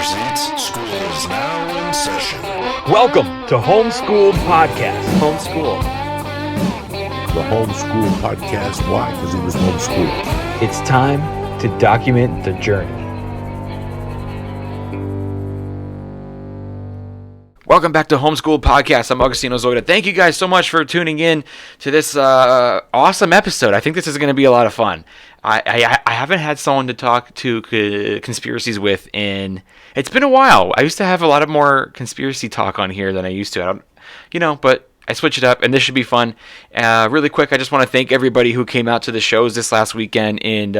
presents School is Now in Session. Welcome to Homeschooled Podcast. Homeschooled. The Homeschooled Podcast. Why? Because he was homeschooled. It's time to document the journey. Welcome back to Homeschooled Podcast. I'm Augustino Zoida. Thank you guys so much for tuning in to this awesome episode. I think this is going to be a lot of fun. I haven't had someone to talk to conspiracies with in... It's been a while. I used to have a lot of more conspiracy talk on here than I used to. But I switched it up, and this should be fun. Really quick, I just want to thank everybody who came out to the shows this last weekend in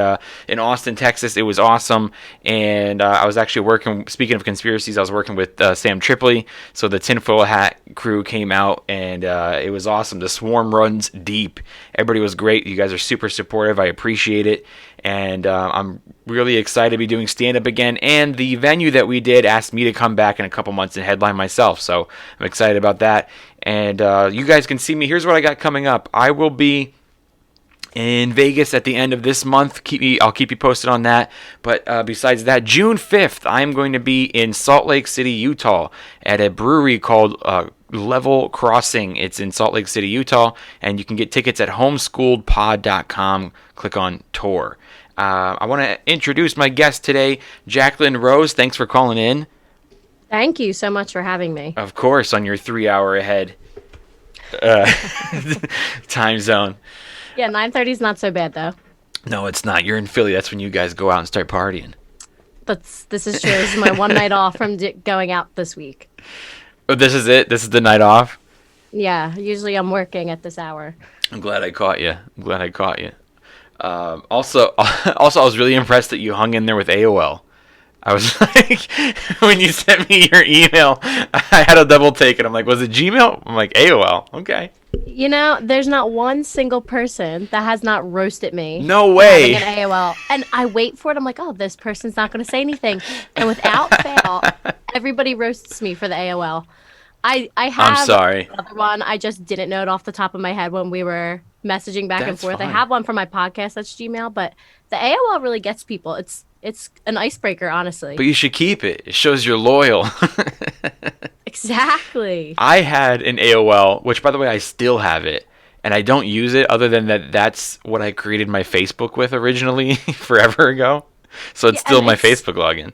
Austin, Texas. It was awesome, and I was actually working, speaking of conspiracies, I was working with Sammy Tripps, so the Tinfoil Hat crew came out, and it was awesome. The swarm runs deep. Everybody was great. You guys are super supportive. I appreciate it, and I'm really excited to be doing stand-up again, and the venue that we did asked me to come back in a couple months and headline myself, so I'm excited about that. And you guys can see me. Here's what I got coming up. I will be in Vegas at the end of this month. I'll keep you posted on that. But besides that, June 5th, I'm going to be in Salt Lake City, Utah, at a brewery called Level Crossing. It's in Salt Lake City, Utah, and you can get tickets at homeschooledpod.com. Click on tour. I want to introduce my guest today, Jacquelinee Rose. Thanks for calling in. Thank you so much for having me. Of course, on your 3 hour ahead time zone. Yeah, 9:30 is not so bad, though. No, it's not. You're in Philly. That's when you guys go out and start partying. This is true. This is my one night off from going out this week. Oh, this is it? This is the night off? Yeah, usually I'm working at this hour. I'm glad I caught you. Also, I was really impressed that you hung in there with AOL. I was like, when you sent me your email, I had a double take, and I'm like, was it Gmail? I'm like, AOL. Okay. You know, there's not one single person that has not roasted me. No way. Having an AOL. And I wait for it. I'm like, oh, this person's not going to say anything. And without fail, everybody roasts me for the AOL. I have I'm sorry. Another one. I just didn't know it off the top of my head when we were messaging back and forth. Fine. I have one for my podcast. That's Gmail. But the AOL really gets people. It's an icebreaker, honestly. But you should keep it. It shows you're loyal. Exactly. I had an AOL, which, by the way, I still have it. And I don't use it other than that's what I created my Facebook with originally forever ago. So it's still my Facebook login.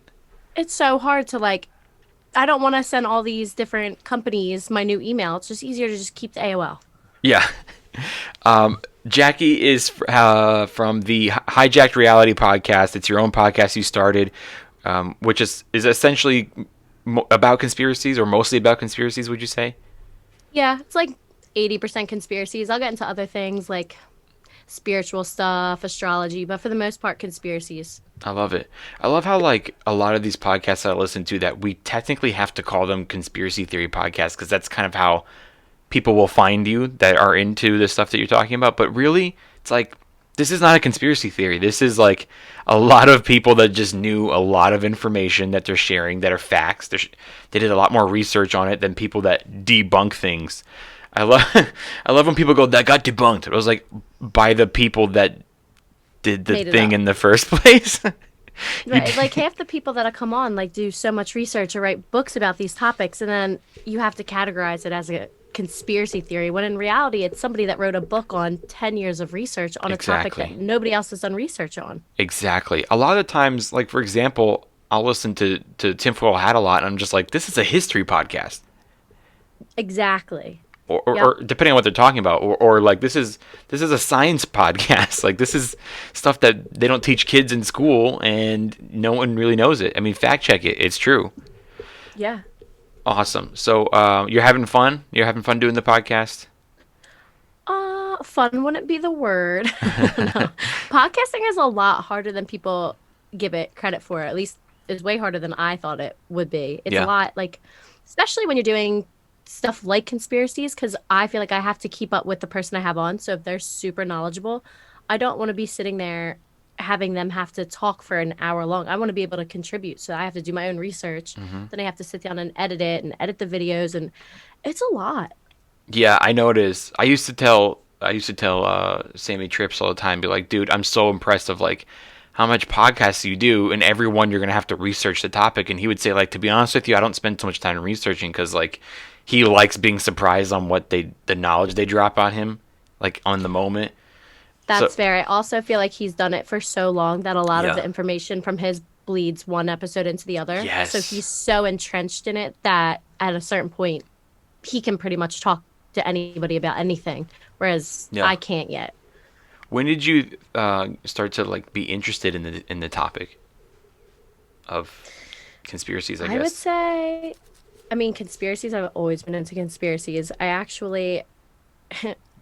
It's so hard to, I don't want to send all these different companies my new email. It's just easier to just keep the AOL. Yeah. Jackie is from the Highjacked Reality podcast. It's your own podcast you started, which is essentially about conspiracies, or mostly about conspiracies, would you say? Yeah, it's like 80% conspiracies. I'll get into other things like spiritual stuff, astrology, but for the most part, conspiracies. I love it. I love how, a lot of these podcasts that I listen to, that we technically have to call them conspiracy theory podcasts, because that's kind of how people will find you that are into the stuff that you're talking about. But really, it's like, this is not a conspiracy theory. This is a lot of people that just knew a lot of information that they're sharing that are facts. They did a lot more research on it than people that debunk things. I love when people go, that got debunked. It was like, by the people that did the thing in the first place. Right, half the people that come on do so much research or write books about these topics, and then you have to categorize it as a conspiracy theory, when in reality it's somebody that wrote a book on 10 years of research on a topic that nobody else has done research on. Exactly. A lot of times, for example, I'll listen to Tinfoil Hat a lot, and I'm just like, this is a history podcast. Exactly. Or depending on what they're talking about, or this is a science podcast. This is stuff that they don't teach kids in school, and no one really knows it. I mean, fact check it. It's true. Yeah. Awesome. So you're having fun? You're having fun doing the podcast? Fun wouldn't be the word. No. Podcasting is a lot harder than people give it credit for. At least it's way harder than I thought it would be. It's a lot, especially when you're doing stuff like conspiracies, because I feel like I have to keep up with the person I have on. So if they're super knowledgeable, I don't want to be sitting there having them have to talk for an hour long. I want to be able to contribute, so I have to do my own research. Then I have to sit down and edit it and edit the videos, and it's a lot. Yeah, I know it is. I used to tell Sammy Tripps all the time, be like, dude, I'm so impressed of how much podcasts you do, and every one you're gonna have to research the topic. And he would say, like, to be honest with you, I don't spend too much time researching because like he likes being surprised on what the knowledge they drop on him, like on the moment. That's fair. I also feel like he's done it for so long that a lot of Yeah. the information from his bleeds one episode into the other. Yes. So he's so entrenched in it that at a certain point, he can pretty much talk to anybody about anything, whereas Yeah. I can't yet. When did you start to like be interested in the topic of conspiracies? I guess. I would say, I mean, conspiracies, I've always been into conspiracies. I actually,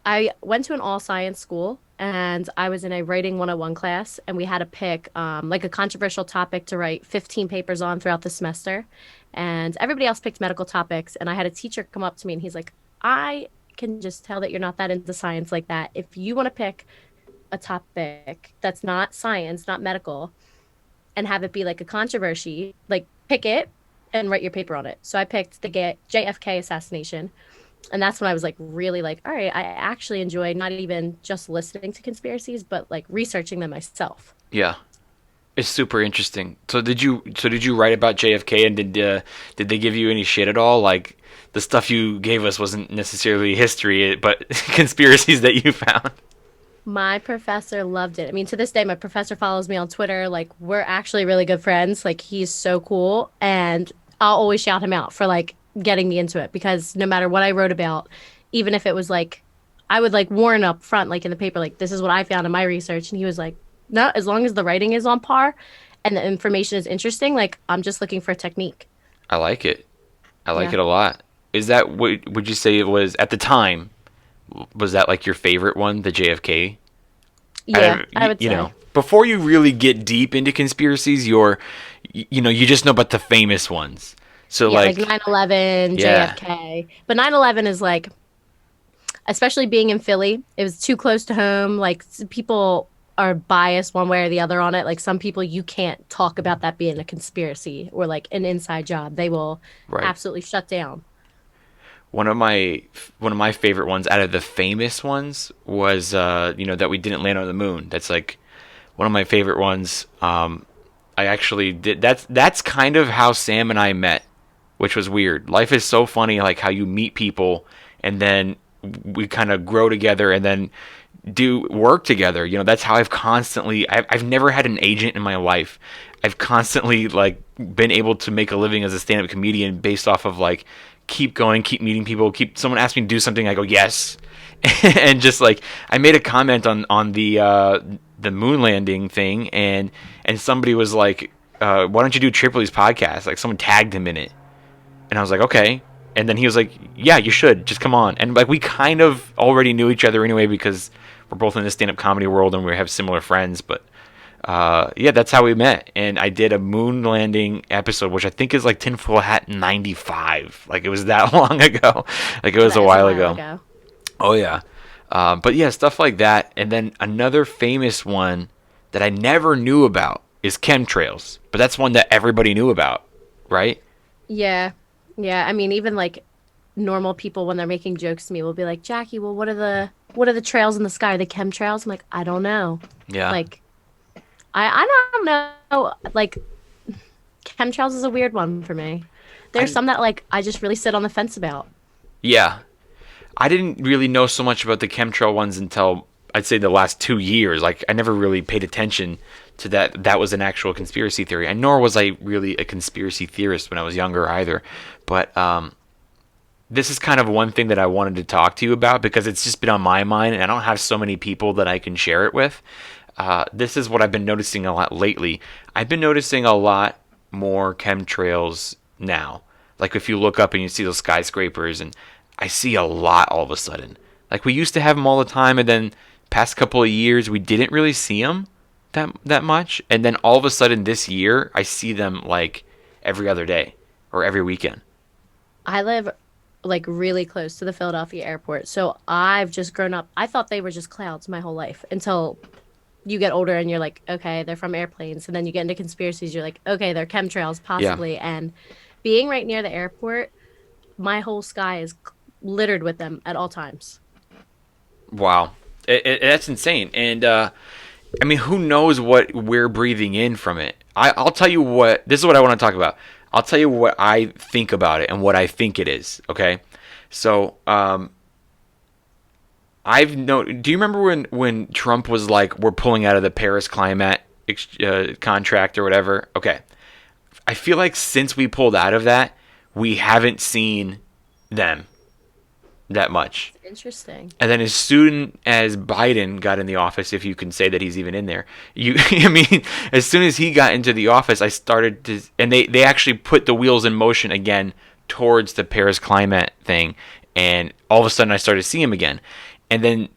I went to an all science school and I was in a writing 101 class and we had to pick like a controversial topic to write 15 papers on throughout the semester. And everybody else picked medical topics. And I had a teacher come up to me and he's like, I can just tell that you're not that into science like that. If you want to pick a topic that's not science, not medical, and have it be like a controversy, like pick it and write your paper on it. So I picked the JFK assassination. And that's when I was like, really like, all right, I actually enjoy not even just listening to conspiracies, but like researching them myself. Yeah, it's super interesting. So did you write about JFK, and did they give you any shit at all? Like the stuff you gave us wasn't necessarily history, but conspiracies that you found. My professor loved it. I mean, to this day, my professor follows me on Twitter. Like, we're actually really good friends. Like, he's so cool. And I'll always shout him out for, like, getting me into it. Because no matter what I wrote about, even if it was, like, I would, like, warn up front, like, in the paper, like, this is what I found in my research. And he was like, no, as long as the writing is on par and the information is interesting, like, I'm just looking for a technique. I like it. I like it a lot. Is that what would you say it was at the time? Was that like your favorite one, the JFK? Yeah, I would say. You know, before you really get deep into conspiracies, you just know about the famous ones. So Yeah, like 9/11, Yeah. JFK. But 9/11 is like, especially being in Philly, it was too close to home. Like people are biased one way or the other on it. Like some people, you can't talk about that being a conspiracy or like an inside job. They will Right. absolutely shut down. one of my favorite ones out of the famous ones was that we didn't land on the moon. That's like one of my favorite ones. I actually did. That's kind of how Sam and I met, which was weird. Life is so funny, like how you meet people and then we kind of grow together and then do work together. You know, that's how I've never had an agent in my life. I've constantly like been able to make a living as a stand-up comedian based off of like keep going, keep meeting people, someone asks me to do something, I go yes. And just like I made a comment on the moon landing thing and somebody was like, why don't you do Tripoli's podcast? Like someone tagged him in it. And I was like, okay. And then he was like, yeah, you should. Just come on. And like we kind of already knew each other anyway because we're both in the stand-up comedy world and we have similar friends. But yeah, that's how we met. And I did a moon landing episode, which I think is like Tinfoil Hat 95. Like it was that long ago. Like it was a while ago. Oh yeah. But yeah, stuff like that. And then another famous one that I never knew about is Chem Trails. But that's one that everybody knew about, right? Yeah. Yeah. I mean, even like normal people when they're making jokes to me will be like, Jackie, well, what are the trails in the sky? Are they chemtrails? I'm like, I don't know. Yeah. Like, I don't know. Like, chemtrails is a weird one for me. There's some that like I just really sit on the fence about. Yeah. I didn't really know so much about the chemtrail ones until I'd say the last 2 years. Like I never really paid attention to that. That was an actual conspiracy theory. And nor was I really a conspiracy theorist when I was younger either. But this is kind of one thing that I wanted to talk to you about because it's just been on my mind and I don't have so many people that I can share it with. This is what I've been noticing a lot lately. I've been noticing a lot more chemtrails now. Like if you look up and you see those skyscrapers, and I see a lot all of a sudden. Like we used to have them all the time, and then past couple of years we didn't really see them that much, and then all of a sudden this year I see them like every other day or every weekend. I live like really close to the Philadelphia airport, so I've just grown up. I thought they were just clouds my whole life until you get older and you're like, okay, they're from airplanes, and then you get into conspiracies. You're like, okay, they're chemtrails possibly, and being right near the airport, my whole sky is littered with them at all times. Wow. That's insane. And I mean, who knows what we're breathing in from it? I'll tell you what. This is what I want to talk about. I'll tell you what I think about it and what I think it is. Okay, so do you remember when Trump was like, we're pulling out of the Paris climate contract or whatever? Okay. I feel like since we pulled out of that, we haven't seen them that much. Interesting. And then as soon as Biden got in the office, if you can say that he's even in there, I mean, as soon as he got into the office, I started to, and they actually put the wheels in motion again towards the Paris climate thing. And all of a sudden I started to see him again. And then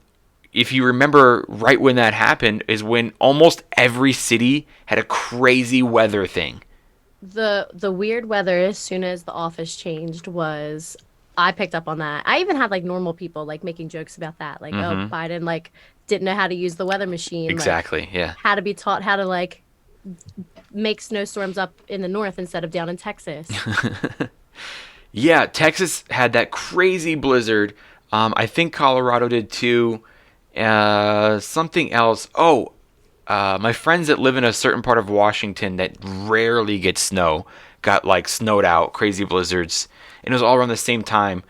if you remember, right when that happened is when almost every city had a crazy weather thing. The weird weather as soon as the office changed was, I picked up on that. I even had like normal people like making jokes about that. Like, oh, Biden like didn't know how to use the weather machine. Exactly, like, yeah. How to be taught how to like make snowstorms up in the north instead of down in Texas. Yeah, Texas had that crazy blizzard. I think Colorado did too. Something else. Oh, my friends that live in a certain part of Washington that rarely gets snow got like snowed out, crazy blizzards, and it was all around the same time.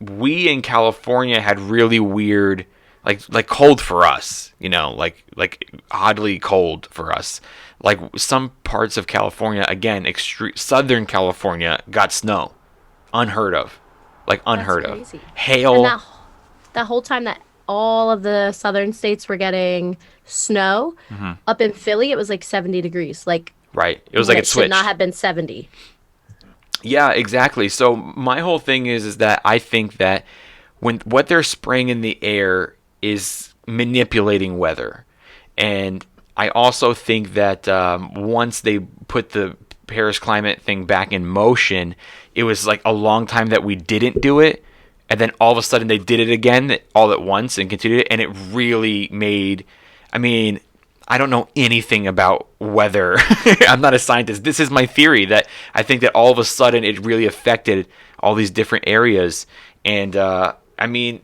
We in California had really weird, like cold for us, you know, like oddly cold for us. Like some parts of California, again, Southern California got snow, unheard of, like unheard of. Hail. And that whole time that all of the southern states were getting snow, up in Philly it was like 70 degrees. Like right, it was like it switched. Should not have been 70. Yeah, exactly. So my whole thing is that I think that when what they're spraying in the air is manipulating weather, and I also think that once they put the Paris climate thing back in motion, it was like a long time that we didn't do it. And then all of a sudden they did it again all at once and continued it. And it really made, I mean, I don't know anything about weather. I'm not a scientist. This is my theory that I think that all of a sudden it really affected all these different areas. And I mean,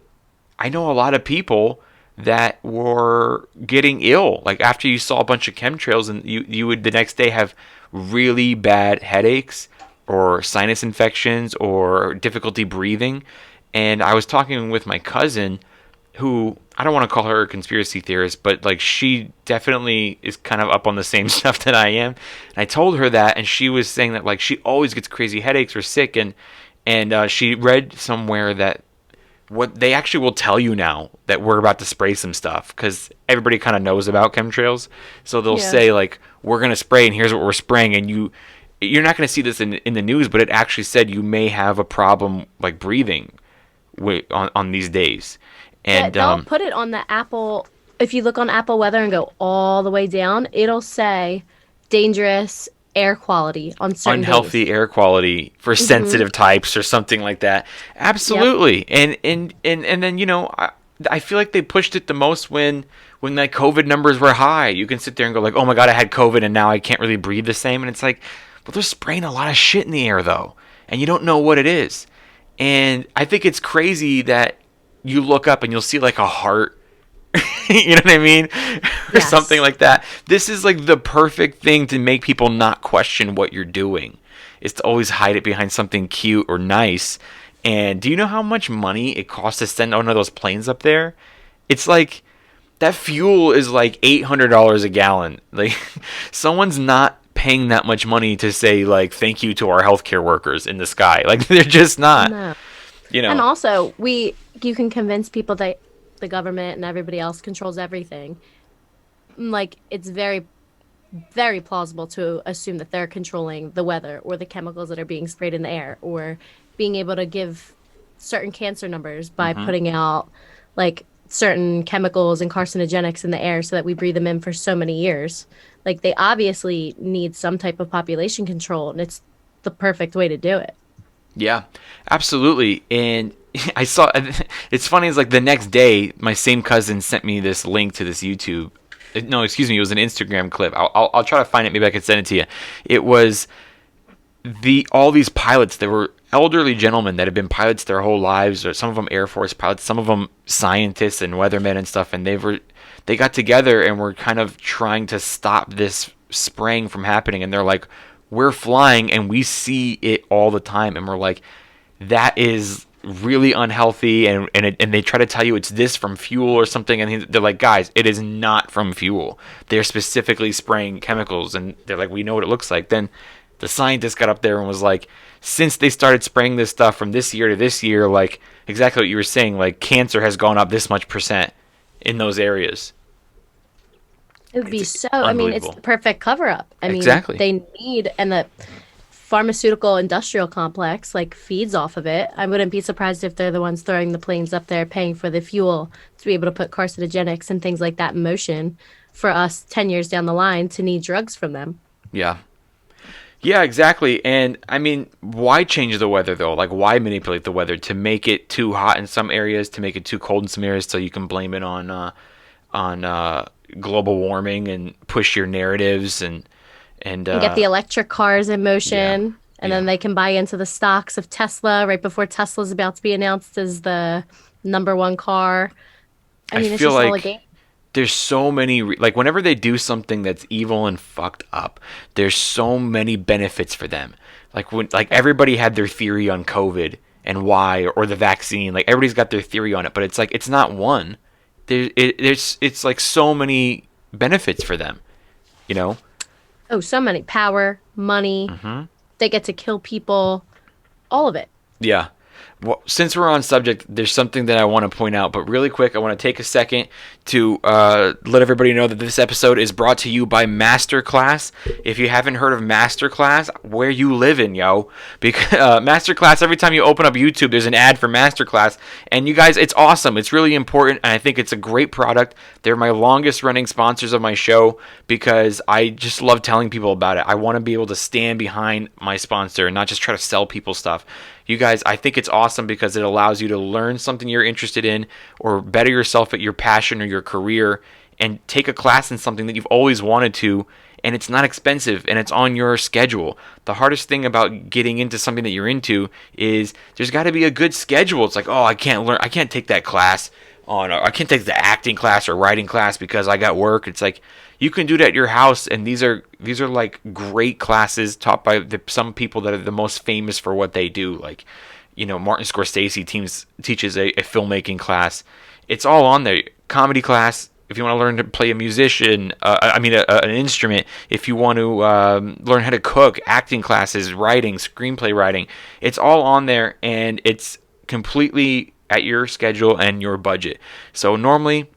I know a lot of people that were getting ill. Like after you saw a bunch of chemtrails and you would the next day have really bad headaches or sinus infections or difficulty breathing. And I was talking with my cousin, who I don't want to call her a conspiracy theorist, but like she definitely is kind of up on the same stuff that I am. And I told her that, and she was saying that like she always gets crazy headaches or sick, and she read somewhere that what they actually will tell you now that we're about to spray some stuff because everybody kind of knows about chemtrails. So they'll say like we're gonna spray, and here's what we're spraying, and you're not gonna see this in the news, but it actually said you may have a problem like breathing on these days. And they'll put it on the Apple. If you look on Apple Weather and go all the way down, it'll say dangerous air quality on certain unhealthy days. Air quality for sensitive types or something like that. Absolutely. Yep. And then I feel like they pushed it the most when like COVID numbers were high. You can sit there and go like, oh my god, I had COVID and now I can't really breathe the same. And it's like, well, they're spraying a lot of shit in the air though, and you don't know what it is. And I think it's crazy that you look up and you'll see like a heart, you know what I mean? Or something like that. This is like the perfect thing to make people not question what you're doing, is to always hide it behind something cute or nice. And do you know how much money it costs to send one of those planes up there? It's like, that fuel is like $800 a gallon. Like, someone's not paying that much money to say like thank you to our healthcare workers in the sky. Like they're just not. No. You know. And also, you can convince people that the government and everybody else controls everything. Like it's very, very plausible to assume that they're controlling the weather or the chemicals that are being sprayed in the air, or being able to give certain cancer numbers by putting out like certain chemicals and carcinogenics in the air so that we breathe them in for so many years. Like they obviously need some type of population control, and it's the perfect way to do it. Yeah, absolutely. And I saw, it's funny, it's like the next day, my same cousin sent me this link to this YouTube. No, excuse me, it was an Instagram clip. I'll try to find it. Maybe I can send it to you. It was all these pilots that were elderly gentlemen that had been pilots their whole lives, or some of them Air Force pilots, some of them scientists and weathermen and stuff. And they they got together and were kind of trying to stop this spraying from happening. And they're like, we're flying and we see it all the time. And we're like, that is really unhealthy. And they try to tell you it's this from fuel or something. And they're like, guys, it is not from fuel. They're specifically spraying chemicals. And they're like, we know what it looks like. Then the scientist got up there and was like, since they started spraying this stuff from this year to this year, like exactly what you were saying, like cancer has gone up this much % in those areas. It would be so, I mean, it's the perfect cover up. I mean, exactly. They need, and the pharmaceutical industrial complex like feeds off of it. I wouldn't be surprised if they're the ones throwing the planes up there, paying for the fuel to be able to put carcinogenics and things like that in motion for us 10 years down the line to need drugs from them. Yeah. Yeah, exactly. And I mean, why change the weather though? Like, why manipulate the weather to make it too hot in some areas, to make it too cold in some areas, so you can blame it on global warming and push your narratives and get the electric cars in motion, and then they can buy into the stocks of Tesla right before Tesla's about to be announced as the #1 car. I mean, it's feel just like all a game. There's so many like whenever they do something that's evil and fucked up, there's so many benefits for them. Like when everybody had their theory on COVID and why, or the vaccine. Like everybody's got their theory on it, but it's like it's not one. It's like so many benefits for them, you know? Oh, so many. Power, money. Mm-hmm. They get to kill people. All of it. Yeah. Well, since we're on subject, there's something that I want to point out, but really quick, I want to take a second to let everybody know that this episode is brought to you by Masterclass. If you haven't heard of Masterclass, where you living, yo? Because Masterclass, every time you open up YouTube, there's an ad for Masterclass, and you guys, it's awesome. It's really important, and I think it's a great product. They're my longest running sponsors of my show because I just love telling people about it. I want to be able to stand behind my sponsor and not just try to sell people stuff. You guys, I think it's awesome because it allows you to learn something you're interested in or better yourself at your passion or your career and take a class in something that you've always wanted to, and it's not expensive and it's on your schedule. The hardest thing about getting into something that you're into is there's got to be a good schedule. It's like, oh, I can't take that class I can't take the acting class or writing class because I got work. It's like you can do that at your house, and these are like great classes taught by some people that are the most famous for what they do. Like, you know, Martin Scorsese teaches a filmmaking class. It's all on there. Comedy class. If you want to learn to play a musician, an instrument. If you want to learn how to cook, acting classes, writing, screenplay writing. It's all on there, and it's completely at your schedule and your budget. So normally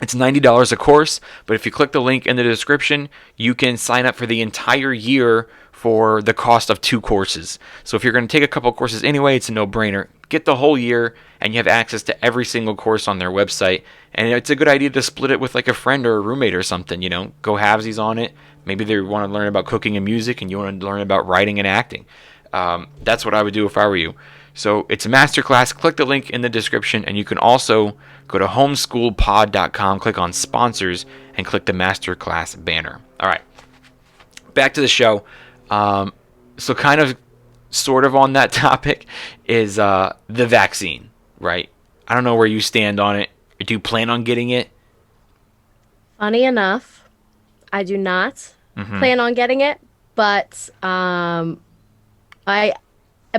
it's $90 a course, but if you click the link in the description, you can sign up for the entire year for the cost of 2 courses. So if you're going to take a couple courses anyway, it's a no-brainer. Get the whole year, and you have access to every single course on their website. And it's a good idea to split it with like a friend or a roommate or something, you know, go halvesies on it. Maybe they want to learn about cooking and music, and you want to learn about writing and acting. That's what I would do if I were you. So it's a masterclass. Click the link in the description, and you can also go to homeschoolpod.com, click on sponsors, and click the masterclass banner. All right, back to the show. So kind of sort of on that topic is the vaccine, right? I don't know where you stand on it. Do you plan on getting it? Funny enough, I do not plan on getting it, but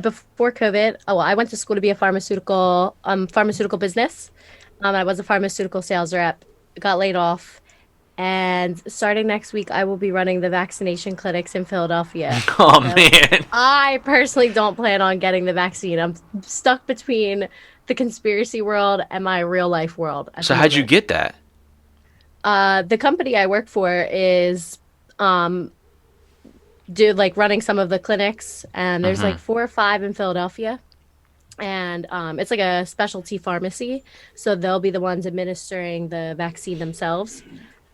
before COVID, I went to school to be a pharmaceutical business. I was a pharmaceutical sales rep, got laid off, and starting next week, I will be running the vaccination clinics in Philadelphia. Oh, man. I personally don't plan on getting the vaccine. I'm stuck between the conspiracy world and my real life world. So how'd you get that? The company I work for is running some of the clinics, and there's like 4 or 5 in Philadelphia, and it's like a specialty pharmacy, so they'll be the ones administering the vaccine themselves,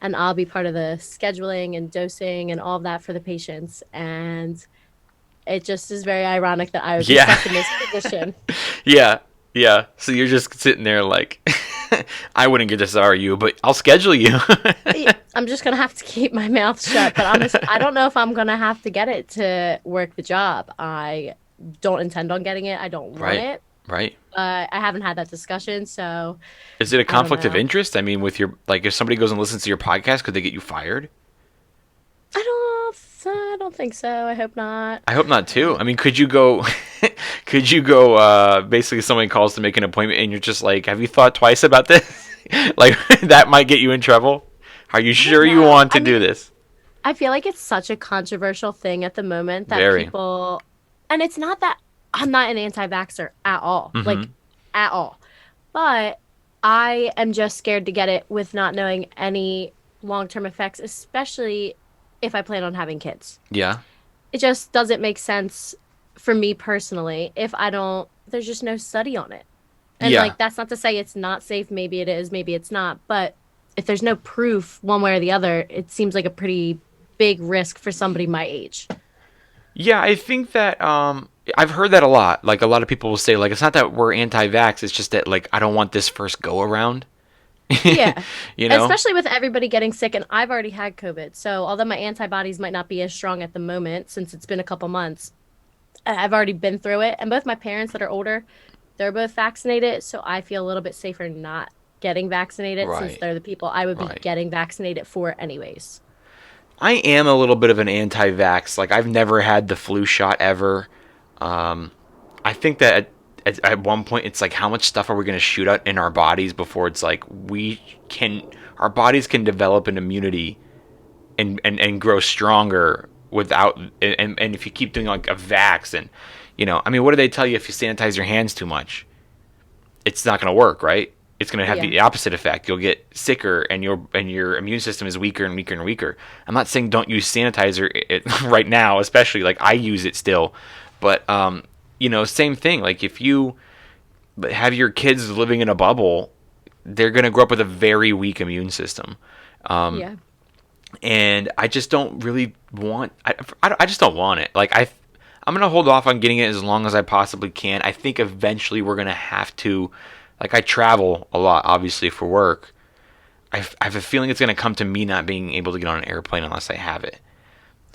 and I'll be part of the scheduling and dosing and all of that for the patients. And it just is very ironic that I was stuck in this position. Yeah. So you're just sitting there like, I wouldn't get this, are you? But I'll schedule you. I'm just going to have to keep my mouth shut. But honestly, I don't know if I'm going to have to get it to work the job. I don't intend on getting it. I don't want it. Right. I haven't had that discussion, so Is it a I don't conflict of know. interest? I mean, with your, like, if somebody goes and listens to your podcast, could they get you fired? I don't think so. I hope not. I hope not too. I mean, could you go, basically somebody calls to make an appointment and you're just like, have you thought twice about this? Like, that might get you in trouble. Are you sure you know. want to I do mean, this? I feel like it's such a controversial thing at the moment that Very. people, and it's not that I'm not an anti-vaxxer at all, like at all, but I am just scared to get it with not knowing any long-term effects, especially if I plan on having kids. Yeah. It just doesn't make sense for me personally if I don't, there's just no study on it. And Yeah. like, that's not to say it's not safe. Maybe it is, maybe it's not. But if there's no proof one way or the other, it seems like a pretty big risk for somebody my age. Yeah, I think that I've heard that a lot. Like a lot of people will say, like, it's not that we're anti-vax, it's just that, like, I don't want this first go around. Yeah. You know? Especially with everybody getting sick. And I've already had COVID. So although my antibodies might not be as strong at the moment since it's been a couple months, I've already been through it. And both my parents that are older, they're both vaccinated. So I feel a little bit safer not getting vaccinated since Right. they're the people I would be Right. getting vaccinated for anyways. I am a little bit of an anti-vax. Like, I've never had the flu shot ever. I think that at one point it's like, how much stuff are we going to shoot out in our bodies before it's like our bodies can develop an immunity and grow stronger without, and if you keep doing like a vax and, I mean, what do they tell you if you sanitize your hands too much? It's not going to work, right? It's going to have the opposite effect. You'll get sicker, and your immune system is weaker and weaker and weaker. I'm not saying don't use sanitizer right now, especially like I use it still, but same thing. Like if you have your kids living in a bubble, they're going to grow up with a very weak immune system. Yeah. And I just don't really want. I just don't want it. Like I'm gonna hold off on getting it as long as I possibly can. I think eventually we're gonna have to. Like, I travel a lot, obviously, for work. I have a feeling it's gonna come to me not being able to get on an airplane unless I have it.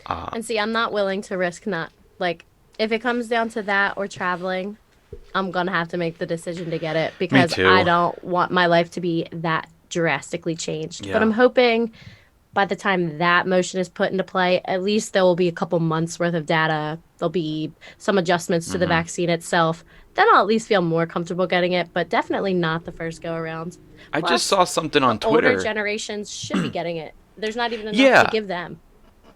And see, I'm not willing to risk not, like, if it comes down to that or traveling, I'm going to have to make the decision to get it because too. I don't want my life to be that drastically changed. Yeah. But I'm hoping by the time that motion is put into play, at least there will be a couple months worth of data. There'll be some adjustments to the vaccine itself. Then I'll at least feel more comfortable getting it, but definitely not the first go around. I Plus, just saw something on Twitter. older generations should be getting it. There's not even enough Yeah. to give them.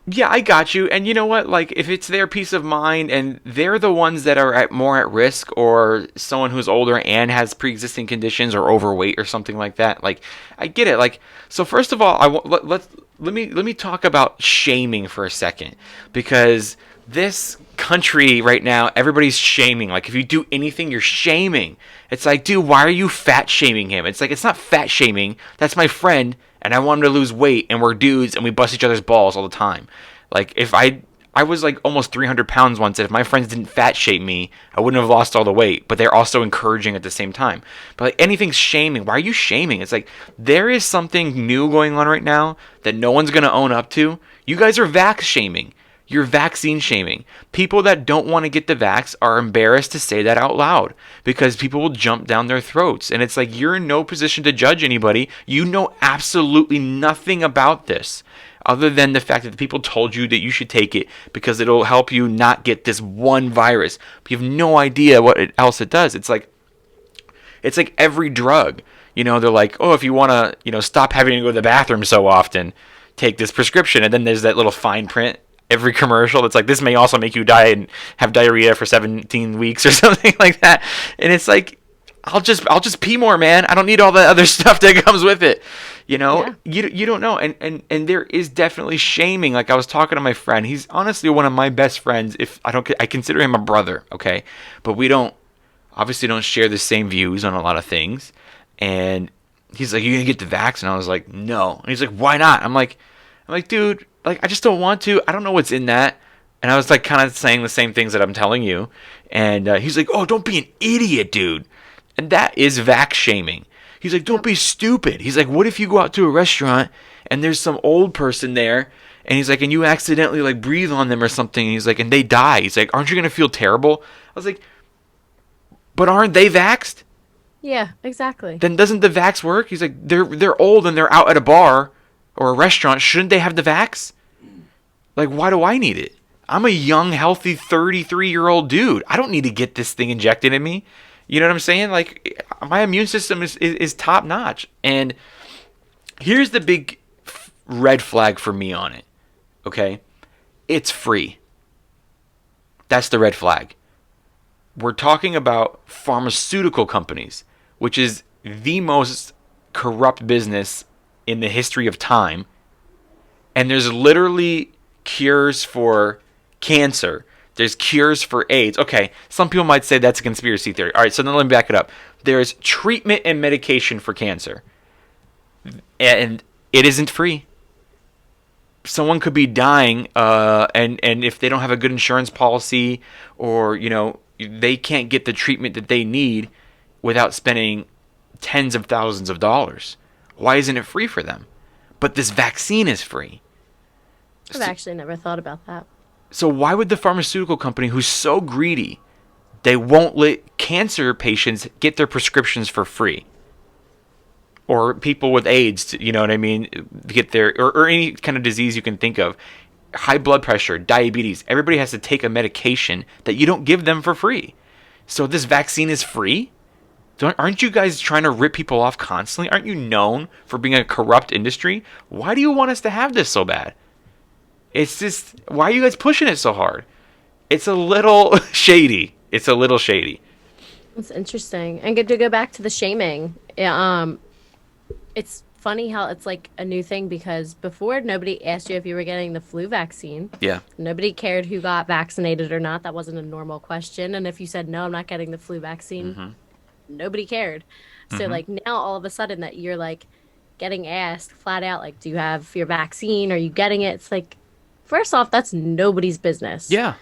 Yeah, I got you. And you know what? Like, if it's their peace of mind and they're the ones that are more at risk, or someone who's older and has pre-existing conditions or overweight or something like that, like, I get it. Like, so first of all, let me talk about shaming for a second, because this country right now, everybody's shaming. Like, if you do anything, you're shaming. It's like, dude, why are you fat shaming him? It's like, it's not fat shaming. That's my friend, and I want him to lose weight, and we're dudes, and we bust each other's balls all the time. Like, if I was like almost 300 pounds once, and if my friends didn't fat shame me, I wouldn't have lost all the weight, but they're also encouraging at the same time. But like, anything's shaming. Why are you shaming? It's like, there is something new going on right now that no one's going to own up to. You guys are vax shaming. You're vaccine shaming. People that don't want to get the vax are embarrassed to say that out loud because people will jump down their throats. And it's like, you're in no position to judge anybody. You know absolutely nothing about this other than the fact that the people told you that you should take it because it'll help you not get this one virus. But you have no idea what else it does. It's like every drug. They're like, oh, if you want to, stop having to go to the bathroom so often, take this prescription. And then there's that little fine print. Every commercial that's like, this may also make you die and have diarrhea for 17 weeks or something like that. And it's like, I'll just pee more, man. I don't need all the other stuff that comes with it. Yeah. You don't know. And there is definitely shaming. Like, I was talking to my friend. He's honestly one of my best friends. I consider him a brother. Okay. But we obviously don't share the same views on a lot of things. And he's like, you gonna get the vax? And I was like, no. And he's like, why not? I'm like, dude, like, I just don't want to. I don't know what's in that. And I was like kind of saying the same things that I'm telling you. And he's like, oh, don't be an idiot, dude. And that is vax shaming. He's like, don't be stupid. He's like, what if you go out to a restaurant and there's some old person there, and he's like, and you accidentally like breathe on them or something, and he's like, and they die. He's like, aren't you going to feel terrible? I was like, But aren't they vaxxed? Yeah, exactly. Then doesn't the vax work? He's like, they're old and they're out at a bar or a restaurant. Shouldn't they have the vax? Like, why do I need it? I'm a young, healthy 33-year-old dude. I don't need to get this thing injected in me. You know what I'm saying? Like, my immune system is top notch. And here's the big red flag for me on it. Okay? It's free. That's the red flag. We're talking about pharmaceutical companies, which is the most corrupt business in the history of time. And there's literally cures for cancer. There's cures for AIDS. Okay, some people might say that's a conspiracy theory. All right, so then let me back it up. There's treatment and medication for cancer. And it isn't free. Someone could be dying, and if they don't have a good insurance policy, or, you know, they can't get the treatment that they need without spending tens of thousands of dollars. Why isn't it free for them? But this vaccine is free. I've actually never thought about that. So why would the pharmaceutical company, who's so greedy, they won't let cancer patients get their prescriptions for free? Or people with AIDS, you know what I mean, get their, or any kind of disease you can think of. High blood pressure, diabetes, everybody has to take a medication that you don't give them for free. So this vaccine is free? Aren't you guys trying to rip people off constantly? Aren't you known for being a corrupt industry? Why do you want us to have this so bad? It's just, why are you guys pushing it so hard? It's a little shady. It's a little shady. It's interesting. And good to go back to the shaming. It's funny how it's like a new thing, because before nobody asked you if you were getting the flu vaccine. Yeah. Nobody cared who got vaccinated or not. That wasn't a normal question. And if you said, no, I'm not getting the flu vaccine, nobody cared. So like now all of a sudden that you're like getting asked flat out, like, do you have your vaccine? Are you getting it? It's like, first off, that's nobody's business. Yeah.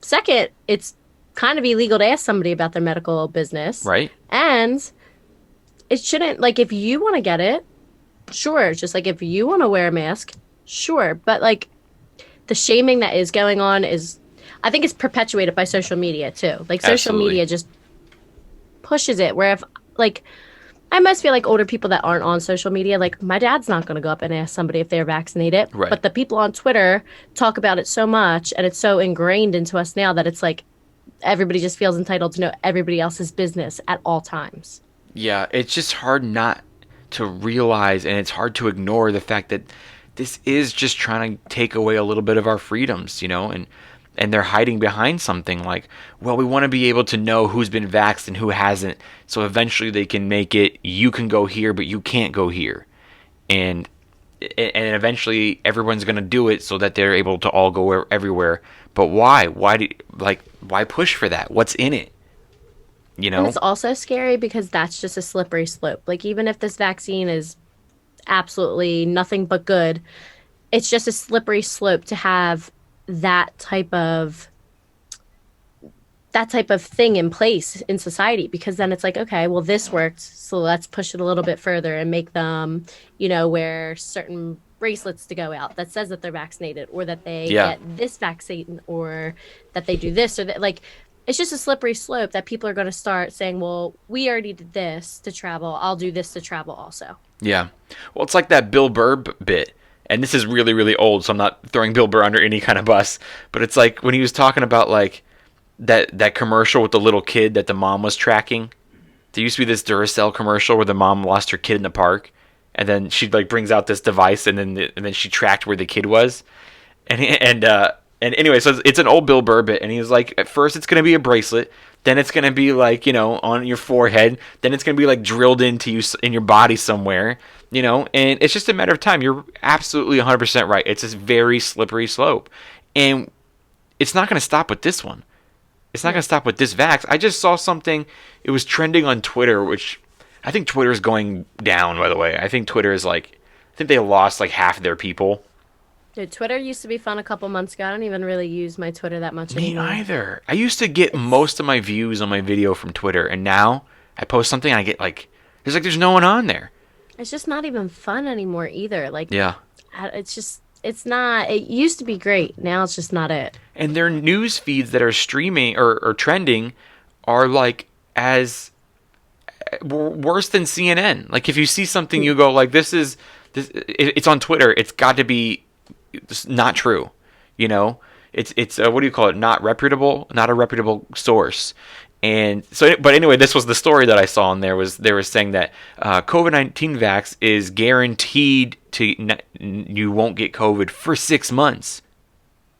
Second, it's kind of illegal to ask somebody about their medical business. Right. And it shouldn't, like, if you want to get it, sure. Just like if you want to wear a mask, sure. But like the shaming that is going on is, I think it's perpetuated by social media too. Like social media just pushes it, where if, like, I must feel like older people that aren't on social media, like my dad's not going to go up and ask somebody if they're vaccinated. Right. But the people on Twitter talk about it so much, and it's so ingrained into us now that it's like everybody just feels entitled to know everybody else's business at all times. Yeah, it's just hard not to realize, and it's hard to ignore the fact that this is just trying to take away a little bit of our freedoms, you know, and they're hiding behind something like, well, we want to be able to know who's been vaxxed and who hasn't, so eventually they can make it, you can go here, but you can't go here. And eventually everyone's going to do it so that they're able to all go everywhere. But why? Why push for that? What's in it? You know? And it's also scary because that's just a slippery slope. Like, even if this vaccine is absolutely nothing but good, it's just a slippery slope to have that type of thing in place in society, because then it's like, okay, well, this worked, so let's push it a little bit further and make them, you know, wear certain bracelets to go out that says that they're vaccinated, or that they get this vaccine, or that they do this or that. Like, it's just a slippery slope that people are going to start saying, well, we already did this to travel, I'll do this to travel also. Yeah. Well, it's like that Bill Burr bit. And this is really, really old, so I'm not throwing Bill Burr under any kind of bus. But it's like when he was talking about like that commercial with the little kid that the mom was tracking. There used to be this Duracell commercial where the mom lost her kid in the park, and then she like brings out this device, and then she tracked where the kid was. And anyway, so it's an old Bill Burr bit, and he was like, at first it's gonna be a bracelet, then it's gonna be like, you know, on your forehead, then it's gonna be like drilled into you in your body somewhere, you know, and it's just a matter of time. You're absolutely 100% right. It's this very slippery slope, and it's not gonna stop with this one. It's not gonna stop with this vax. I just saw something. It was trending on Twitter, which I think Twitter is going down. By the way, I think Twitter is like, I think they lost like half of their people. Dude, Twitter used to be fun a couple months ago. I don't even really use my Twitter that much anymore. Me either. I used to get most of my views on my video from Twitter, and now I post something and I get like, there's no one on there. It's just not even fun anymore either. Like, yeah, it's not. It used to be great. Now it's just not it. And their news feeds that are streaming or trending are like as worse than CNN. Like if you see something, you go like, this. It's on Twitter. It's got to be not true. You know, it's what do you call it? Not a reputable source. And so, but anyway, this was the story that I saw on there. Was they were saying that COVID-19 vax is guaranteed to you won't get COVID for 6 months.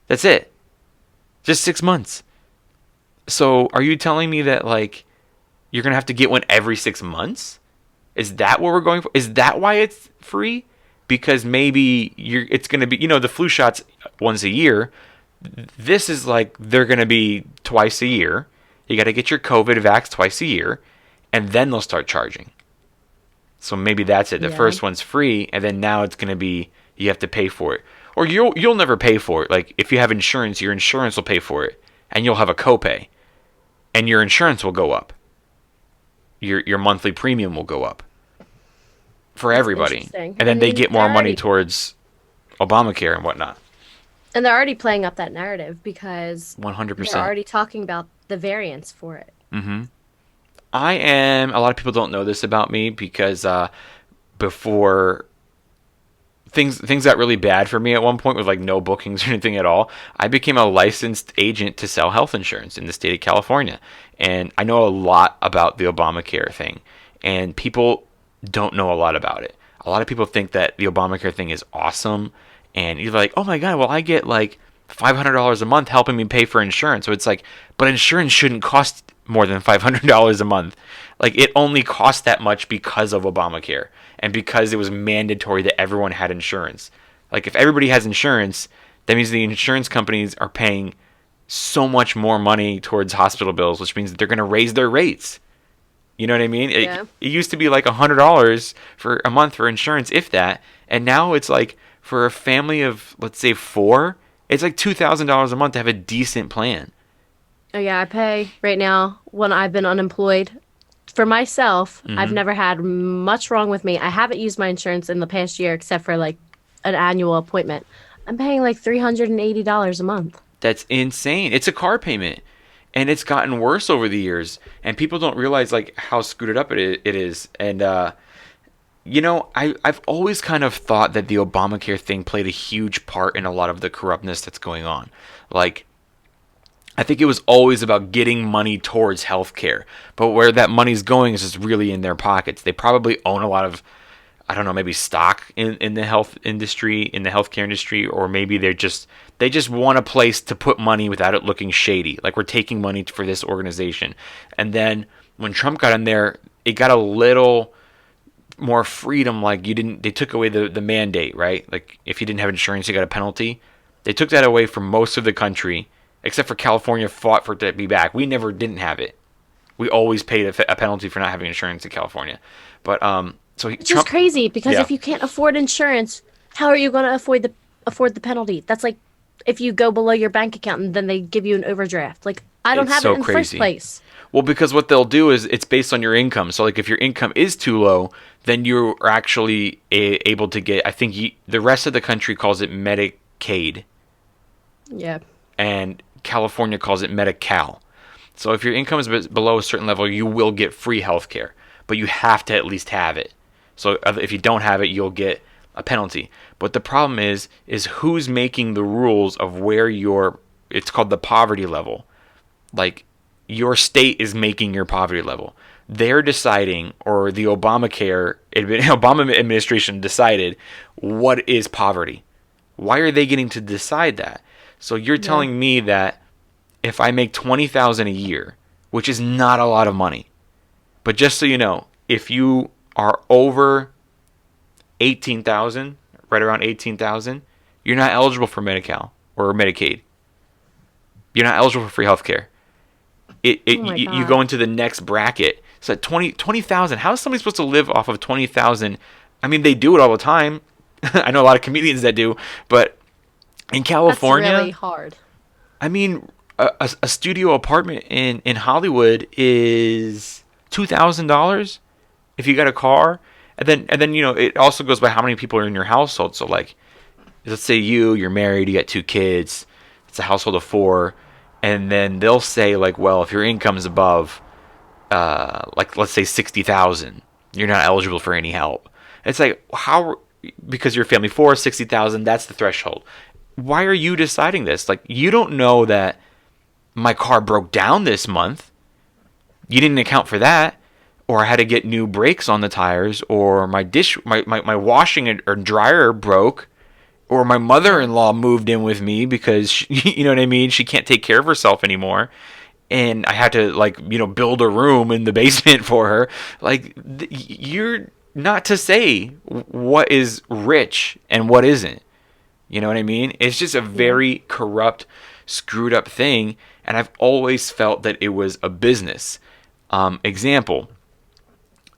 That's it. Just 6 months. So are you telling me that like you're gonna have to get one every 6 months? Is that what we're going for? Is that why it's free? Because maybe it's gonna be, the flu shots once a year. This is like they're gonna be twice a year. You got to get your COVID vax twice a year, and then they'll start charging. So maybe that's it. The first one's free, and then now it's gonna be you have to pay for it, or you'll never pay for it. Like if you have insurance, your insurance will pay for it, and you'll have a copay, and your insurance will go up. Your monthly premium will go up for everybody, and then they get more money towards Obamacare and whatnot. And they're already playing up that narrative because 100%. they're already talking about the variants for it. Mm-hmm. A lot of people don't know this about me because before things got really bad for me at one point with like no bookings or anything at all, I became a licensed agent to sell health insurance in the state of California. And I know a lot about the Obamacare thing. And people don't know a lot about it. A lot of people think that the Obamacare thing is awesome. And you're like, oh my God, well, I get like $500 a month helping me pay for insurance. So it's like, but insurance shouldn't cost more than $500 a month. Like it only cost that much because of Obamacare and because it was mandatory that everyone had insurance. Like if everybody has insurance, that means the insurance companies are paying so much more money towards hospital bills, which means that they're going to raise their rates. You know what I mean? Yeah. It used to be like $100 for a month for insurance, if that. And now it's like for a family of, let's say, 4, it's like $2,000 a month to have a decent plan. Oh, yeah. I pay right now when I've been unemployed. For myself, I've never had much wrong with me. I haven't used my insurance in the past year except for like an annual appointment. I'm paying like $380 a month. That's insane. It's a car payment. And it's gotten worse over the years. And people don't realize like how screwed up it is. And, I've always kind of thought that the Obamacare thing played a huge part in a lot of the corruptness that's going on. Like, I think it was always about getting money towards healthcare. But where that money's going is just really in their pockets. They probably own a lot of, I don't know, maybe stock in the health industry, in the healthcare industry, or maybe they just want a place to put money without it looking shady. Like we're taking money for this organization. And then when Trump got in there, it got a little more freedom. Like they took away the mandate, right? Like if you didn't have insurance, you got a penalty. They took that away from most of the country, except for California fought for it to be back. We never didn't have it. We always paid a penalty for not having insurance in California. But which is crazy because if you can't afford insurance, how are you going to afford the penalty? That's like if you go below your bank account and then they give you an overdraft. Like I don't have it in the first place. Well, because what they'll do is it's based on your income. So like if your income is too low, then you're actually able to get, I think the rest of the country calls it Medicaid. Yeah. And California calls it Medi-Cal. So if your income is below a certain level, you will get free health care. But you have to at least have it. So if you don't have it, you'll get a penalty. But the problem is who's making the rules of where it's called the poverty level. Like your state is making your poverty level. They're deciding, or the Obama administration decided what is poverty. Why are they getting to decide that? So you're telling me that if I make $20,000 a year, which is not a lot of money, but just so you know, if you are over $18,000, right around $18,000, you're not eligible for Medi-Cal or Medicaid. You're not eligible for free healthcare. You go into the next bracket. So at $20,000, how is somebody supposed to live off of $20,000? I mean, they do it all the time. I know a lot of comedians that do, but in California, that's really hard. I mean, a studio apartment in Hollywood is $2,000 if you got a car, and then it also goes by how many people are in your household. So like, let's say you're married, you got 2 kids, it's a household of 4, and then they'll say like, well, if your income is above like let's say 60,000, you're not eligible for any help. It's like, how, because you're family 4, 60,000, that's the threshold. Why are you deciding this? Like, you don't know that my car broke down this month. You didn't account for that. Or I had to get new brakes on the tires, or my washing or dryer broke, or my mother-in-law moved in with me because she, you know what I mean, she can't take care of herself anymore, and I had to, like, you know, build a room in the basement for her. Like, you're not to say what is rich and what isn't. You know what I mean? It's just a very corrupt, screwed up thing, and I've always felt that it was a business. Example.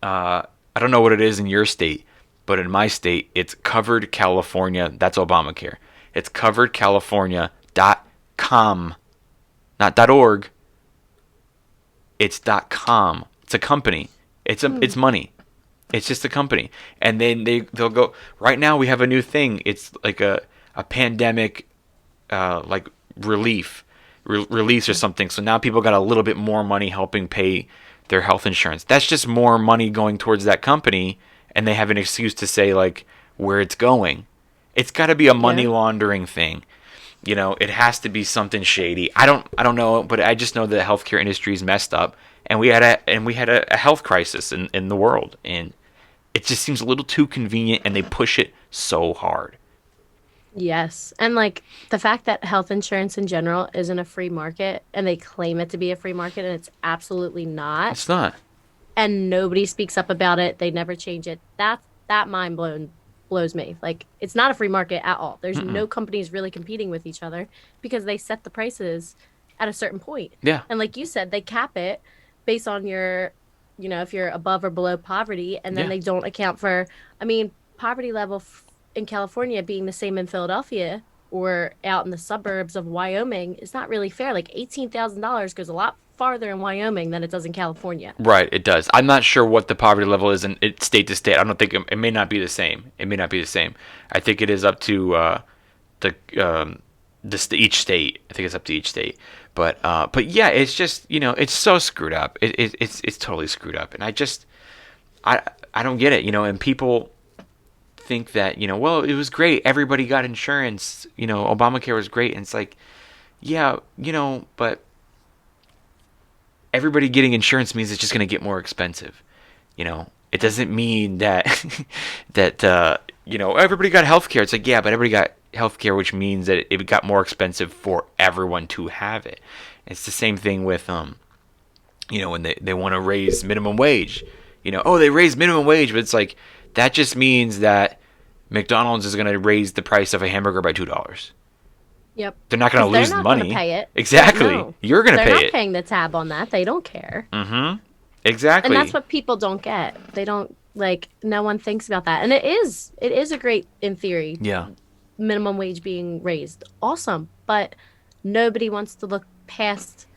I don't know what it is in your state, but in my state, it's Covered California. That's Obamacare. It's coveredcalifornia.com, not .org. It's .com. It's a company. It's money. It's just a company. And then they'll go, right now we have a new thing. It's like a pandemic like release or something. So now people got a little bit more money helping pay their health insurance. That's just more money going towards that company, and they have an excuse to say, like, where it's going. It's got to be a money laundering thing. You know, it has to be something shady. I don't know, but I just know the healthcare industry is messed up, and we had a health crisis in the world, and it just seems a little too convenient, and they push it so hard. Yes. And like the fact that health insurance in general isn't a free market, and they claim it to be a free market, and it's absolutely not. It's not. And nobody speaks up about it. They never change it. That mind blows me. Like, it's not a free market at all. There's no companies really competing with each other because they set the prices at a certain point. Yeah. And like you said, they cap it based on your, you know, if you're above or below poverty, and then they don't account for, I mean, poverty level in California being the same in Philadelphia or out in the suburbs of Wyoming is not really fair. Like, $18,000 goes a lot farther in Wyoming than it does in California. Right, it does. I'm not sure what the poverty level is in state to state. I don't think it may not be the same. It may not be the same. I think it is up to each state. I think it's up to each state. But yeah, it's just, you know, it's so screwed up. It's totally screwed up, and I don't get it, you know. And people think that, you know, well, it was great, everybody got insurance, you know, Obamacare was great, and it's like, yeah, you know, but everybody getting insurance means it's just going to get more expensive. You know, it doesn't mean that you know, everybody got healthcare. It's like, yeah, but everybody got healthcare, which means that it got more expensive for everyone to have it. It's the same thing with you know, when they want to raise minimum wage. You know, oh, they raised minimum wage, but it's like, that just means that McDonald's is going to raise the price of a hamburger by $2. Yep. They're not going to lose the money. They're not going to pay it. Exactly. No. You're going to pay it. They're not paying the tab on that. They don't care. Mm-hmm. Exactly. And that's what people don't get. They don't, like, no one thinks about that. And it is a great, in theory, minimum wage being raised. Awesome. But nobody wants to look past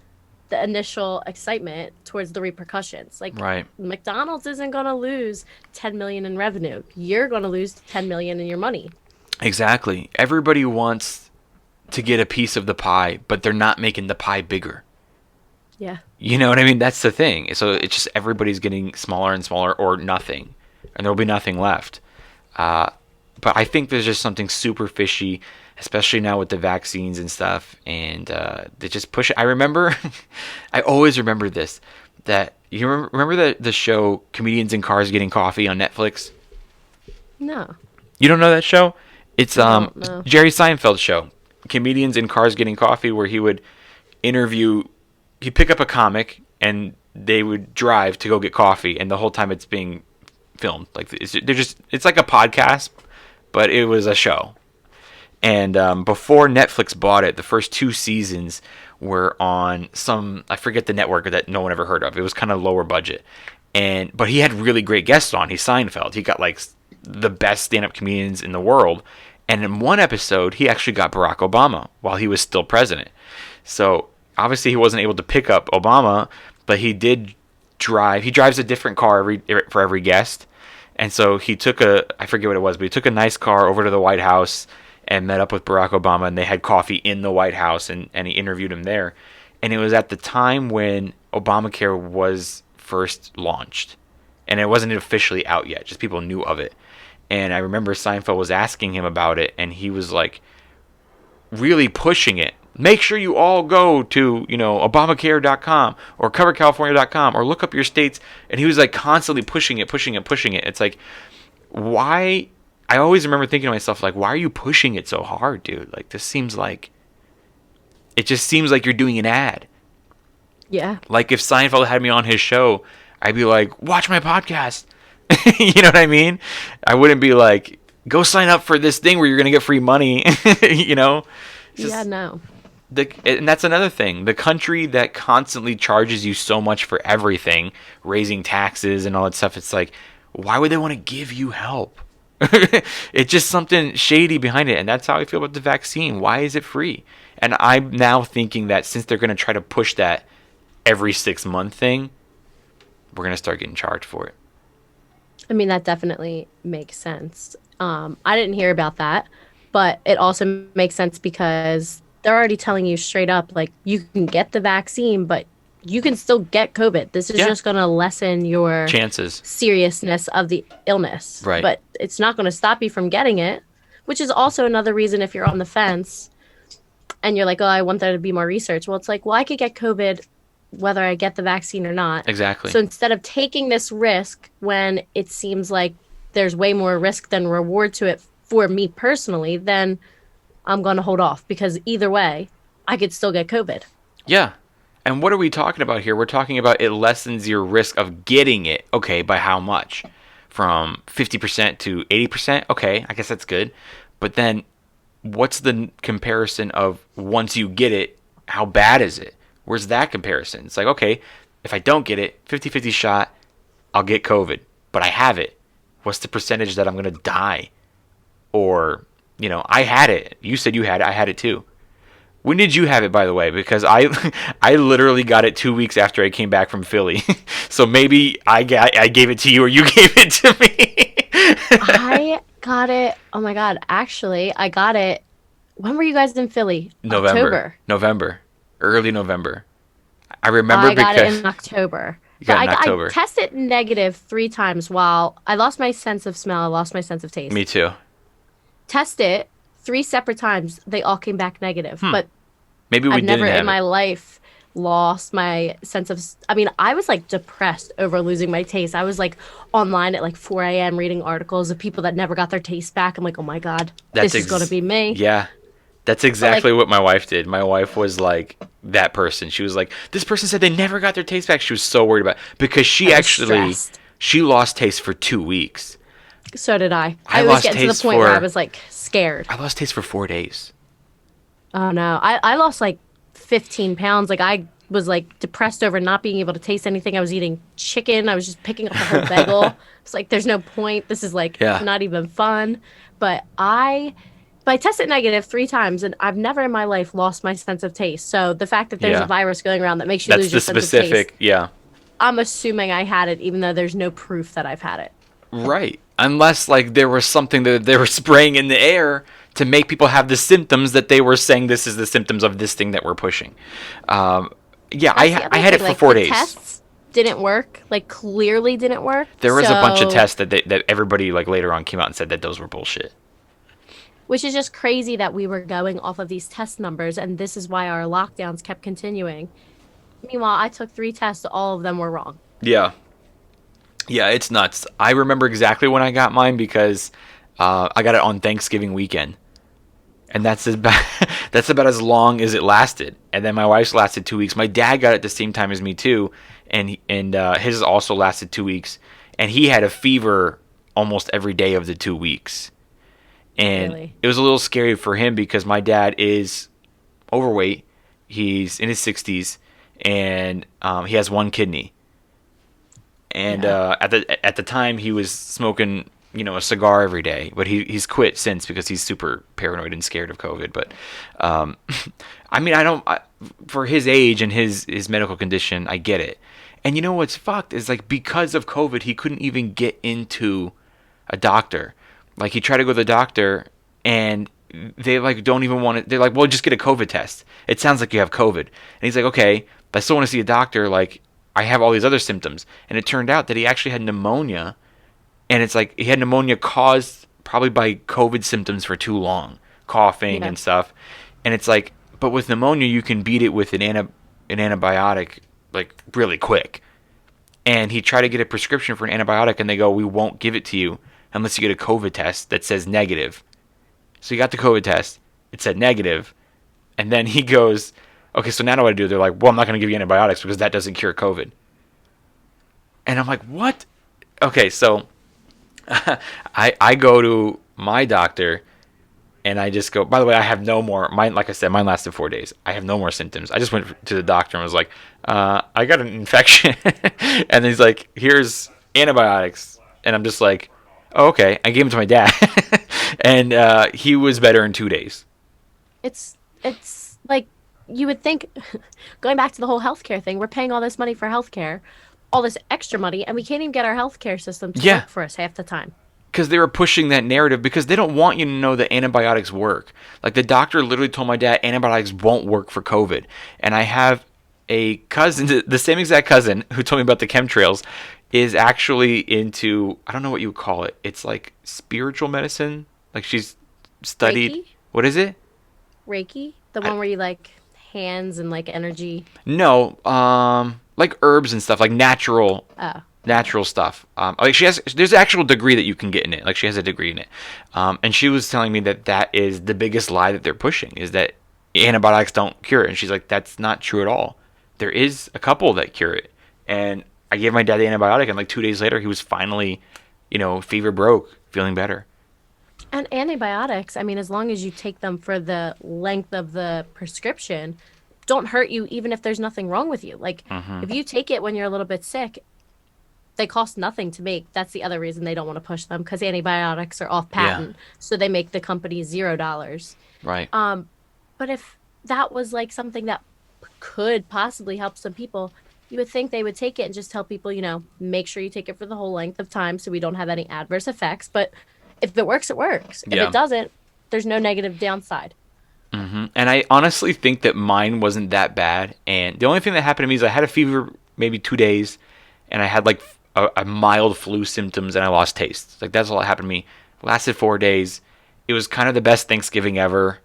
the initial excitement towards the repercussions. Like, right. McDonald's isn't going to lose $10 million in revenue. You're going to lose $10 million in your money. Exactly. Everybody wants to get a piece of the pie, but they're not making the pie bigger. Yeah. You know what I mean? That's the thing. So it's just everybody's getting smaller and smaller, or nothing, and there'll be nothing left. But I think there's just something super fishy, especially now with the vaccines and stuff, and they just push it. I remember, I always remember this, that you remember the show Comedians in Cars Getting Coffee on Netflix? No. You don't know that show? It's No. Jerry Seinfeld's show, Comedians in Cars Getting Coffee, where he would he'd pick up a comic and they would drive to go get coffee, and the whole time it's being filmed. Like, it's like a podcast, but it was a show. And before Netflix bought it, the first 2 seasons were on some, I forget the network that no one ever heard of. It was kind of lower budget. But he had really great guests on. He's Seinfeld. He got like the best stand-up comedians in the world. And in one episode, he actually got Barack Obama while he was still president. So obviously he wasn't able to pick up Obama, but he did drive. He drives a different car for every guest. And so he took I forget what it was, but he took a nice car over to the White House and met up with Barack Obama, and they had coffee in the White House, and he interviewed him there. And it was at the time when Obamacare was first launched, and it wasn't officially out yet, just people knew of it. And I remember Seinfeld was asking him about it, and he was like really pushing it. Make sure you all go to, Obamacare.com or CoverCalifornia.com or look up your states. And he was like constantly pushing it. It's like, why? I always remember thinking to myself, like, why are you pushing it so hard, dude? Like, it just seems like you're doing an ad. Yeah. Like if Seinfeld had me on his show, I'd be like, watch my podcast. You know what I mean? I wouldn't be like, go sign up for this thing where you're going to get free money. Yeah, no. And that's another thing. The country that constantly charges you so much for everything, raising taxes and all that stuff, it's like, why would they want to give you help? It's just something shady behind it. And that's how I feel about the vaccine. Why is it free? And I'm now thinking that since they're going to try to push that every 6-month thing, we're going to start getting charged for it. I mean, that definitely makes sense. I didn't hear about that, but it also makes sense because they're already telling you straight up, like, you can get the vaccine, but you can still get COVID. This is just going to lessen your chances, seriousness of the illness. Right. But it's not going to stop you from getting it, which is also another reason if you're on the fence and you're like, oh, I want there to be more research. Well, it's like, well, I could get COVID whether I get the vaccine or not. Exactly. So instead of taking this risk when it seems like there's way more risk than reward to it for me personally, then I'm going to hold off because either way, I could still get COVID. Yeah. And what are we talking about here? We're talking about it lessens your risk of getting it. Okay, by how much? From 50% to 80%? Okay, I guess that's good. But then what's the comparison of once you get it, how bad is it? Where's that comparison? It's like, okay, if I don't get it, 50-50 shot, I'll get COVID. But I have it. What's the percentage that I'm going to die? Or, I had it. You said you had it. I had it too. When did you have it, by the way? Because I literally got it 2 weeks after I came back from Philly. So maybe I gave it to you or you gave it to me. I got it. Oh my God. Actually, I got it. When were you guys in Philly? November. Early November. I remember I got it in October. I tested negative 3 times while I lost my sense of smell. I lost my sense of taste. Me too. Test it 3 separate times. They all came back negative. But maybe I've never in my life lost my sense of... I mean, I was like depressed over losing my taste. I was like online at like 4 a.m. reading articles of people that never got their taste back. I'm like, oh my God, this is going to be me. Yeah. That's exactly what my wife did. My wife was like that person. She was like, this person said they never got their taste back. She was so worried about it because she lost taste for 2 weeks. So did I. I was getting to the point where I was like scared. I lost taste for 4 days. Oh no. I lost like 15 pounds. Like I was like depressed over not being able to taste anything. I was eating chicken. I was just picking up the whole bagel. It's like, there's no point. This is like not even fun. But I tested negative 3 times, and I've never in my life lost my sense of taste. So the fact that there's a virus going around that makes you lose your sense of taste. Yeah. I'm assuming I had it, even though there's no proof that I've had it. Right. Unless like there was something that they were spraying in the air to make people have the symptoms that they were saying this is the symptoms of this thing that we're pushing. I had it for 4 days. Tests didn't work. Like clearly didn't work. There was a bunch of tests that everybody like later on came out and said that those were bullshit. Which is just crazy that we were going off of these test numbers, and this is why our lockdowns kept continuing. Meanwhile, I took 3 tests. All of them were wrong. Yeah. Yeah, it's nuts. I remember exactly when I got mine because I got it on Thanksgiving weekend. And that's about as long as it lasted. And then my wife's lasted 2 weeks. My dad got it the same time as me too, and his also lasted 2 weeks. And he had a fever almost every day of the 2 weeks. And It was a little scary for him because my dad is overweight. He's in his 60s, and he has 1 kidney. And at the time, he was smoking, a cigar every day. But he's quit since because he's super paranoid and scared of COVID. But I mean, for his age and his medical condition, I get it. And you know what's fucked is like because of COVID, he couldn't even get into a doctor. Like, he tried to go to the doctor, and they, like, don't even want to... They're like, well, just get a COVID test. It sounds like you have COVID. And he's like, okay, but I still want to see a doctor. Like, I have all these other symptoms. And it turned out that he actually had pneumonia. And it's like he had pneumonia caused probably by COVID symptoms for too long, coughing and stuff. And it's like, but with pneumonia, you can beat it with an antibiotic like really quick. And he tried to get a prescription for an antibiotic, and they go, we won't give it to you unless you get a COVID test that says negative. So he got the COVID test. It said negative. And then he goes, okay, so now what do I do? They're like, well, I'm not going to give you antibiotics because that doesn't cure COVID. And I'm like, what? Okay, so I go to my doctor, and I just go, by the way, I have no more. Mine, like I said, mine lasted 4 days. I have no more symptoms. I just went to the doctor and was like, I got an infection. And he's like, here's antibiotics. And I'm just like, oh, okay. I gave them to my dad. And he was better in 2 days. It's like, you would think, going back to the whole healthcare thing, we're paying all this money for healthcare, all this extra money, and we can't even get our healthcare system to work for us half the time. Because they were pushing that narrative, because they don't want you to know that antibiotics work. Like, the doctor literally told my dad antibiotics won't work for COVID. And I have a cousin, the same exact cousin who told me about the Chem Trails, is actually into, I don't know what you would call it. It's like spiritual medicine. Like, she's studied. Reiki? What is it? Reiki? The one where you like hands and like energy? No, like herbs and stuff, like natural. Oh. Natural stuff. Like there's an actual degree that you can get in it. Like, she has a degree in it. And she was telling me that is the biggest lie that they're pushing, is that antibiotics don't cure it. And she's like, that's not true at all. There is a couple that cure it. And I gave my dad the antibiotic, and like 2 days later, he was finally, fever broke, feeling better. And antibiotics, I mean, as long as you take them for the length of the prescription, don't hurt you even if there's nothing wrong with you. Like, if you take it when you're a little bit sick, they cost nothing to make. That's the other reason they don't want to push them, because antibiotics are off patent. Yeah. So they make the company $0. Right. But if that was like something that could possibly help some people, you would think they would take it and just tell people, make sure you take it for the whole length of time so we don't have any adverse effects. But if it works, it works. If it doesn't, there's no negative downside. Mm-hmm. And I honestly think that mine wasn't that bad. And the only thing that happened to me is I had a fever maybe 2 days, and I had like a mild flu symptoms, and I lost taste. Like, that's all that happened to me. Lasted 4 days. It was kind of the best Thanksgiving ever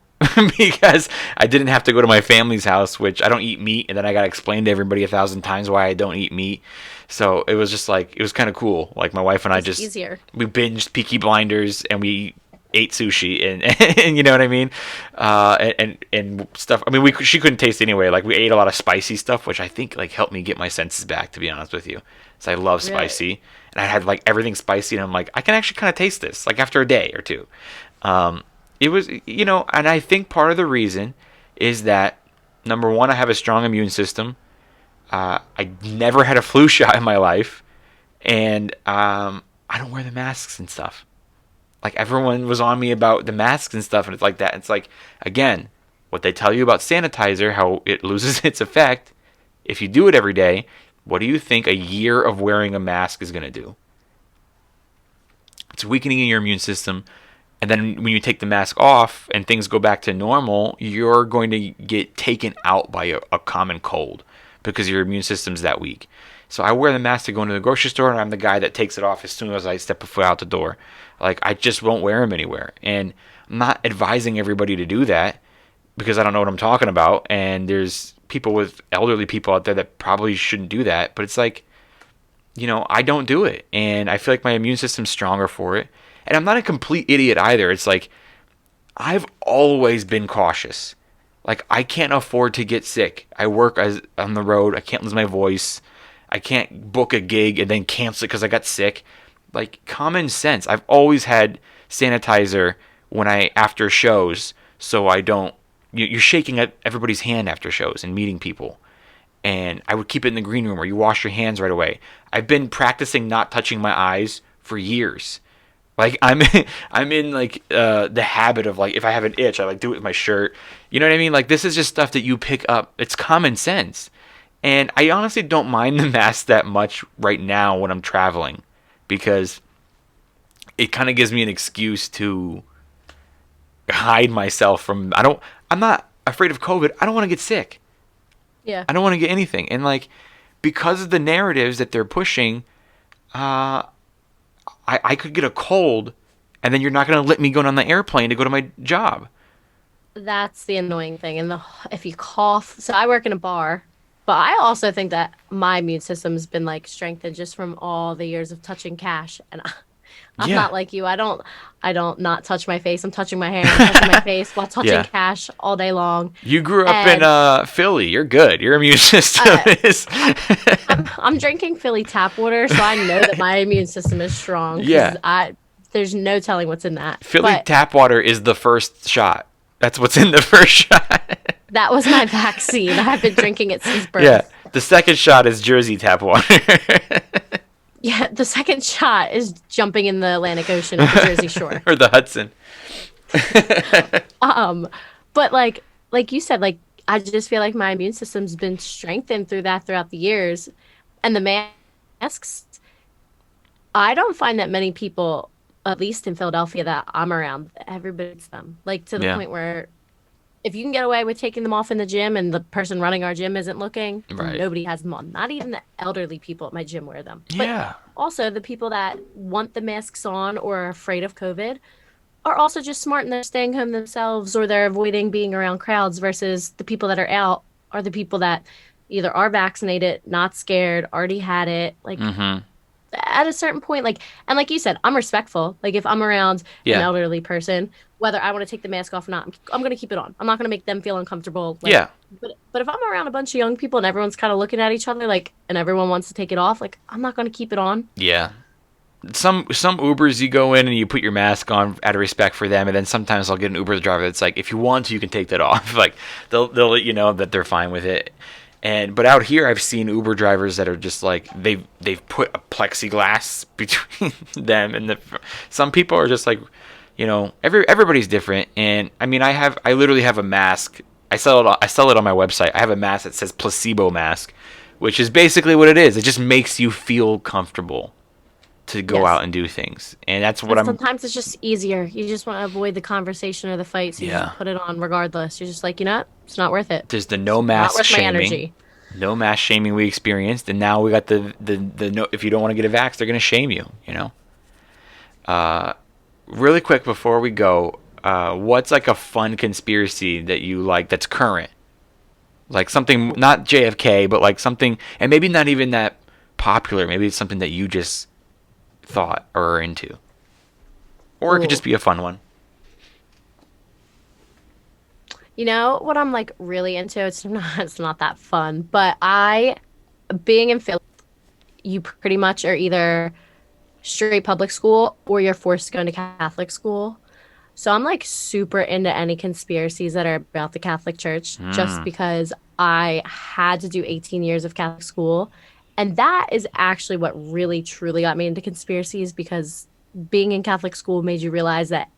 because I didn't have to go to my family's house, which I don't eat meat, and then I got to explain to everybody 1,000 times why I don't eat meat. So it was just like, it was kind of cool. Like, my wife and I just easier. We binged Peaky Blinders, and we ate sushi, and you know what I mean, and stuff. I mean, she couldn't taste anyway. Like, we ate a lot of spicy stuff, which I think like helped me get my senses back, to be honest with you. So I love spicy, and I had like everything spicy, and I'm like, I can actually kind of taste this like after a day or two. It was, and I think part of the reason is that, number one, I have a strong immune system. I never had a flu shot in my life, and I don't wear the masks and stuff. Like, everyone was on me about the masks and stuff, and it's like that. It's like, again, what they tell you about sanitizer, how it loses its effect if you do it every day. What do you think a year of wearing a mask is going to do? It's weakening your immune system. And then when you take the mask off and things go back to normal, you're going to get taken out by a common cold because your immune system's that weak. So I wear the mask to go into the grocery store, and I'm the guy that takes it off as soon as I step a foot out the door. Like, I just won't wear them anywhere. And I'm not advising everybody to do that because I don't know what I'm talking about. And there's elderly people out there that probably shouldn't do that. But it's like, I don't do it. And I feel like my immune system's stronger for it. And I'm not a complete idiot either. It's like, I've always been cautious. Like, I can't afford to get sick. I work on the road. I can't lose my voice. I can't book a gig and then cancel it because I got sick. Like, common sense. I've always had sanitizer after shows, so I don't. You're shaking everybody's hand after shows and meeting people. And I would keep it in the green room where you wash your hands right away. I've been practicing not touching my eyes for years. Like, I'm in like the habit of, like, if I have an itch, I like do it with my shirt. You know what I mean? Like, this is just stuff that you pick up. It's common sense. And I honestly don't mind the mask that much right now when I'm traveling, because it kind of gives me an excuse to hide myself from. I'm not afraid of COVID. I don't want to get sick. Yeah. I don't want to get anything. And like, because of the narratives that they're pushing, I could get a cold, and then you're not going to let me go on the airplane to go to my job. That's the annoying thing. And if you cough, so I work in a bar, but I also think that my immune system's been like strengthened just from all the years of touching cash. And I'm Yeah. not like you. I don't not touch my face. I'm touching my hair, I'm touching my face while touching Yeah. cash all day long. You grew up And- in Philly. You're good. Your immune system is. I'm drinking Philly tap water, so I know that my immune system is strong. 'Cause Yeah. There's no telling what's in that. Philly But tap water is the first shot. That's what's in the first shot. that was my vaccine. I've been drinking it since birth. Yeah. The second shot is Jersey tap water. Yeah, the second shot is jumping in the Atlantic Ocean at the Jersey Shore. Or the Hudson. But like you said, like I just feel like my immune system's been strengthened throughout the years, and the masks. I don't find that many people, at least in Philadelphia, that I'm around, everybody's them. Like to the Yeah. point where, if you can get away with taking them off in the gym, and the person running our gym isn't looking, Right. nobody has them on. Not even the elderly people at my gym wear them. Yeah. Also, the people that want the masks on or are afraid of COVID are also just smart and they're staying home themselves, or they're avoiding being around crowds, versus the people that are out are the people that either are vaccinated, not scared, already had it. Like at a certain point, and like you said, I'm respectful. Like if I'm around Yeah. an elderly person, whether I want to take the mask off or not, I'm going to keep it on. I'm not going to make them feel uncomfortable. Yeah. But if I'm around a bunch of young people and everyone's kind of looking at each other, and everyone wants to take it off, I'm not going to keep it on. Yeah. Some Ubers you go in and you put your mask on out of respect for them, and then sometimes I'll get an Uber driver that's like, if you want to, you can take that off. Like they'll let you know that they're fine with it. But out here I've seen Uber drivers that are just like they've put a plexiglass between them and some people are just like, everybody's different. And I mean I literally have a mask. I sell it on my website. I have a mask that says placebo mask, which is basically what it is. It just makes you feel comfortable to go Yes. out and do things. And that's what Sometimes it's just easier. You just want to avoid the conversation or the fight, so you Yeah. just put it on regardless. You're just like, you know what? It's not worth it. there's the no Not mask worth my shaming. energy. No mask shaming we experienced, and now we got the no, if you don't want to get a vax, they're going to shame you, Really quick before we go, what's like a fun conspiracy that you like that's current? Like something, not JFK, but like something, and maybe not even that popular. Maybe it's something that you just thought or are into. Or it could Ooh. just be a fun one. You know what I'm really into? It's not that fun, but being in Philly, you pretty much are either straight public school or you're forced to go into Catholic school. So I'm super into any conspiracies that are about the Catholic Church, just because I had to do 18 years of Catholic school. And that is actually what really truly got me into conspiracies, because being in Catholic school made you realize that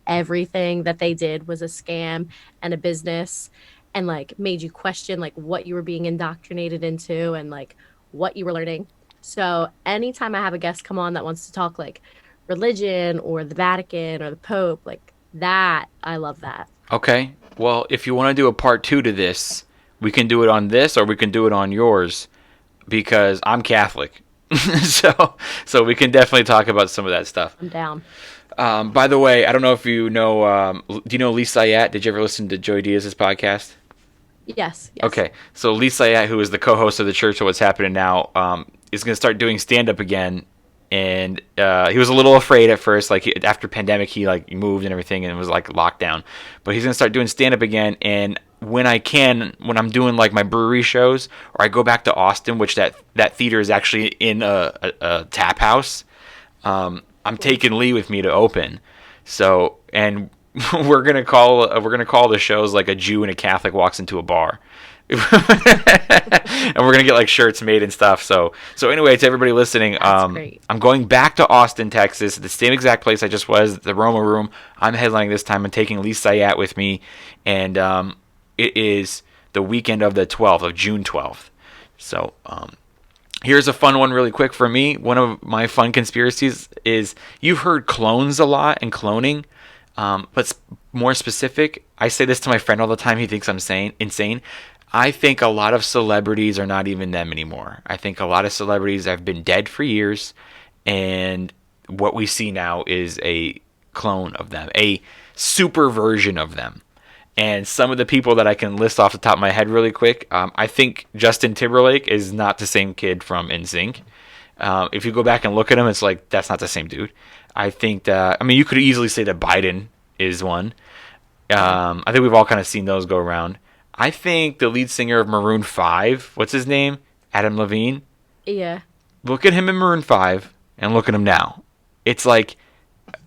everything that they did was a scam and a business, and made you question what you were being indoctrinated into and what you were learning. So anytime I have a guest come on that wants to talk religion or the Vatican or the Pope, that, I love that. Okay. Well, if you want to do a part 2 to this, we can do it on this or we can do it on yours, because I'm Catholic. so we can definitely talk about some of that stuff. I'm down. By the way, I don't know if you know, do you know Lee Sayat? Did you ever listen to Joey Diaz's podcast? Yes. Okay. So Lee Sayat, who is the co-host of the Church of What's Happening Now, is going to start doing stand-up again. And he was a little afraid at first, after pandemic, he moved and everything, and it was lockdown. But he's gonna start doing stand up again. And when I'm doing my brewery shows, or I go back to Austin, which that theater is actually in a tap house, I'm taking Lee with me to open. So, and we're gonna call the shows like a Jew and a Catholic walks into a bar. And we're gonna get shirts made and stuff. So anyway, to everybody listening, That's great. I'm going back to Austin, Texas, the same exact place I just was, the Roma Room. I'm headlining this time. I'm taking Lee Sayat with me, and it is the weekend of the 12th of June 12th. So here's a fun one, really quick for me. One of my fun conspiracies is, you've heard clones a lot and cloning, but more specific. I say this to my friend all the time. He thinks I'm insane. I think a lot of celebrities are not even them anymore. I think a lot of celebrities have been dead for years, and what we see now is a clone of them, a super version of them. And some of the people that I can list off the top of my head really quick, I think Justin Timberlake is not the same kid from NSYNC. If you go back and look at him, it's like, that's not the same dude. I think that, I mean, you could easily say that Biden is one. I think we've all kind of seen those go around. I think the lead singer of Maroon 5, what's his name? Adam Levine? Yeah. Look at him in Maroon 5 and look at him now. It's like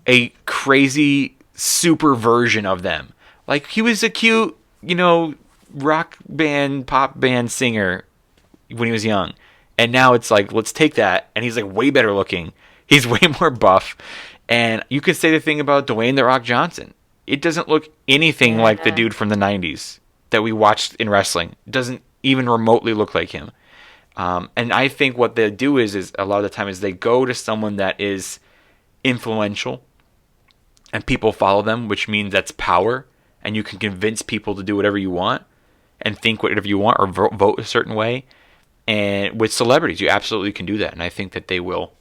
a crazy super version of them. Like, he was a cute, rock band, pop band singer when he was young. And now it's like, let's take that. And he's like way better looking. He's way more buff. And you could say the thing about Dwayne "The Rock" Johnson. It doesn't look anything like the dude from the 90s that we watched in wrestling. It doesn't even remotely look like him. And I think what they do is a lot of the time is they go to someone that is influential and people follow them, which means that's power. And you can convince people to do whatever you want and think whatever you want or vote a certain way. And with celebrities, you absolutely can do that. And I think that they will,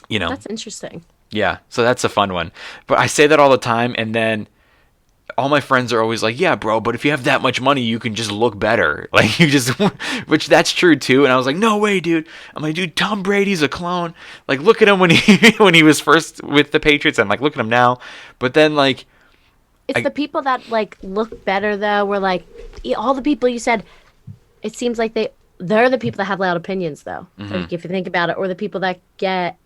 That's interesting. Yeah, so that's a fun one. But I say that all the time, and then all my friends are always like, yeah, bro, but if you have that much money, you can just look better. Like, which that's true too. And I was like, no way, dude. I'm like, dude, Tom Brady's a clone. Like, look at him when he was first with the Patriots. I'm like, look at him now. But then, like, it's the people that, like, look better, though. Were like, all the people you said, it seems like they're the people that have loud opinions, though. Mm-hmm. Like, if you think about it, or the people that get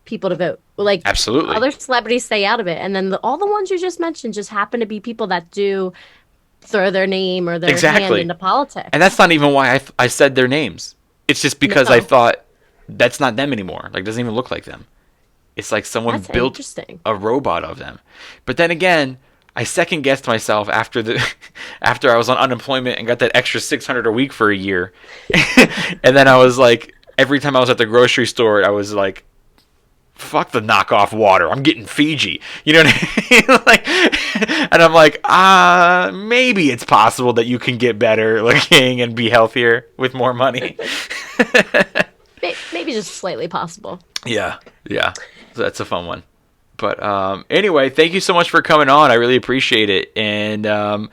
people to vote. Like, absolutely, other celebrities stay out of it, and then all the ones you just mentioned just happen to be people that do throw their name or their hand into politics. And that's not even why I said their names. It's just because I thought that's not them anymore. Like, doesn't even look like them. It's like someone built a robot of them. But then again, I second guessed myself after I was on unemployment and got that extra $600 a week for a year, and then I was like, every time I was at the grocery store, I was like, fuck the knockoff water. I'm getting Fiji. You know what I mean? Like, and I'm like, maybe it's possible that you can get better looking and be healthier with more money. Maybe just slightly possible. Yeah. So that's a fun one. But anyway, thank you so much for coming on. I really appreciate it. And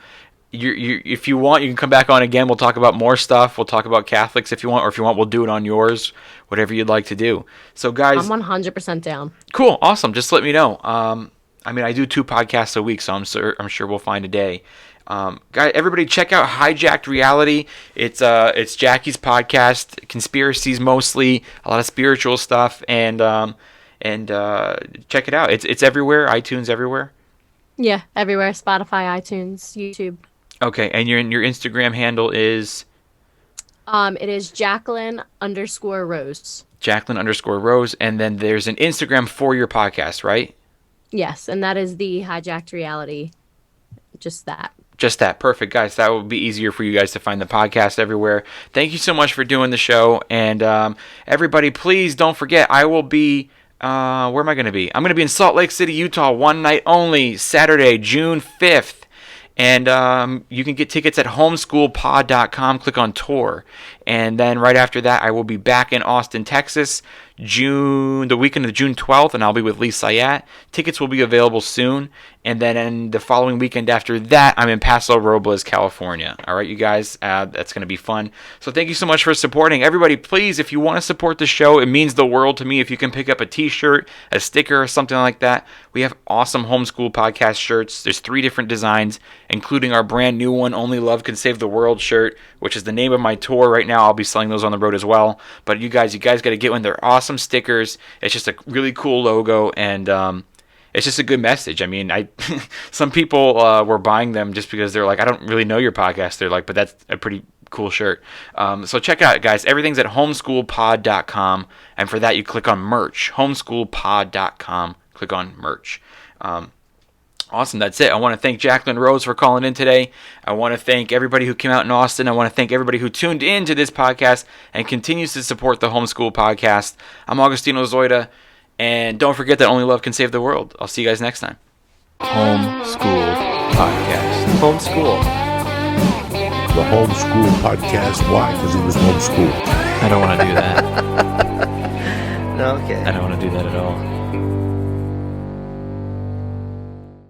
if you want, you can come back on again. We'll talk about more stuff. We'll talk about Catholics if you want, or if you want, we'll do it on yours. Whatever you'd like to do. So, guys, I'm 100% down. Cool, awesome. Just let me know. I mean, I do 2 podcasts a week, so I'm sure we'll find a day. Guys, everybody, check out Highjacked Reality. It's Jackie's podcast, conspiracies mostly, a lot of spiritual stuff, and check it out. It's everywhere, iTunes everywhere. Yeah, everywhere. Spotify, iTunes, YouTube. Okay, and your Instagram handle is? It is Jacqueline_Rose. Jacqueline_Rose, and then there's an Instagram for your podcast, right? Yes, and that is the Highjacked Reality. Just that. Perfect, guys. That would be easier for you guys to find the podcast everywhere. Thank you so much for doing the show, and everybody, please don't forget, I will be. Where am I going to be? I'm going to be in Salt Lake City, Utah, one night only, Saturday, June 5th. And you can get tickets at homeschoolpod.com. Click on tour. And then right after that, I will be back in Austin, Texas, the weekend of June 12th, and I'll be with Lee Sayat. Tickets will be available soon. And then in the following weekend after that, I'm in Paso Robles, California. All right, you guys, that's going to be fun. So thank you so much for supporting. Everybody, please, if you want to support the show, it means the world to me if you can pick up a t-shirt, a sticker, or something like that. We have awesome Homeschool Podcast shirts. There's 3 different designs, including our brand new one, Only Love Can Save the World shirt, which is the name of my tour right now. I'll be selling those on the road as well. But you guys got to get one. They're awesome stickers. It's just a really cool logo, and it's just a good message. I mean, some people were buying them just because they're like, I don't really know your podcast. They're like, but that's a pretty cool shirt. So check it out, guys. Everything's at homeschoolpod.com, and for that, you click on merch. Homeschoolpod.com. Click on merch. Awesome, that's it. I want to thank Jacquelinee Rose for calling in today. I want to thank everybody who came out in Austin. I want to thank everybody who tuned in to this podcast and continues to support the Homeschool Podcast. I'm Augustino Zoida, and don't forget that only love can save the world. I'll see you guys next time. Homeschool Podcast. Homeschool. the Homeschooled podcast. Why? Because he was homeschooled. I don't want to do that. No, okay. I don't want to do that at all.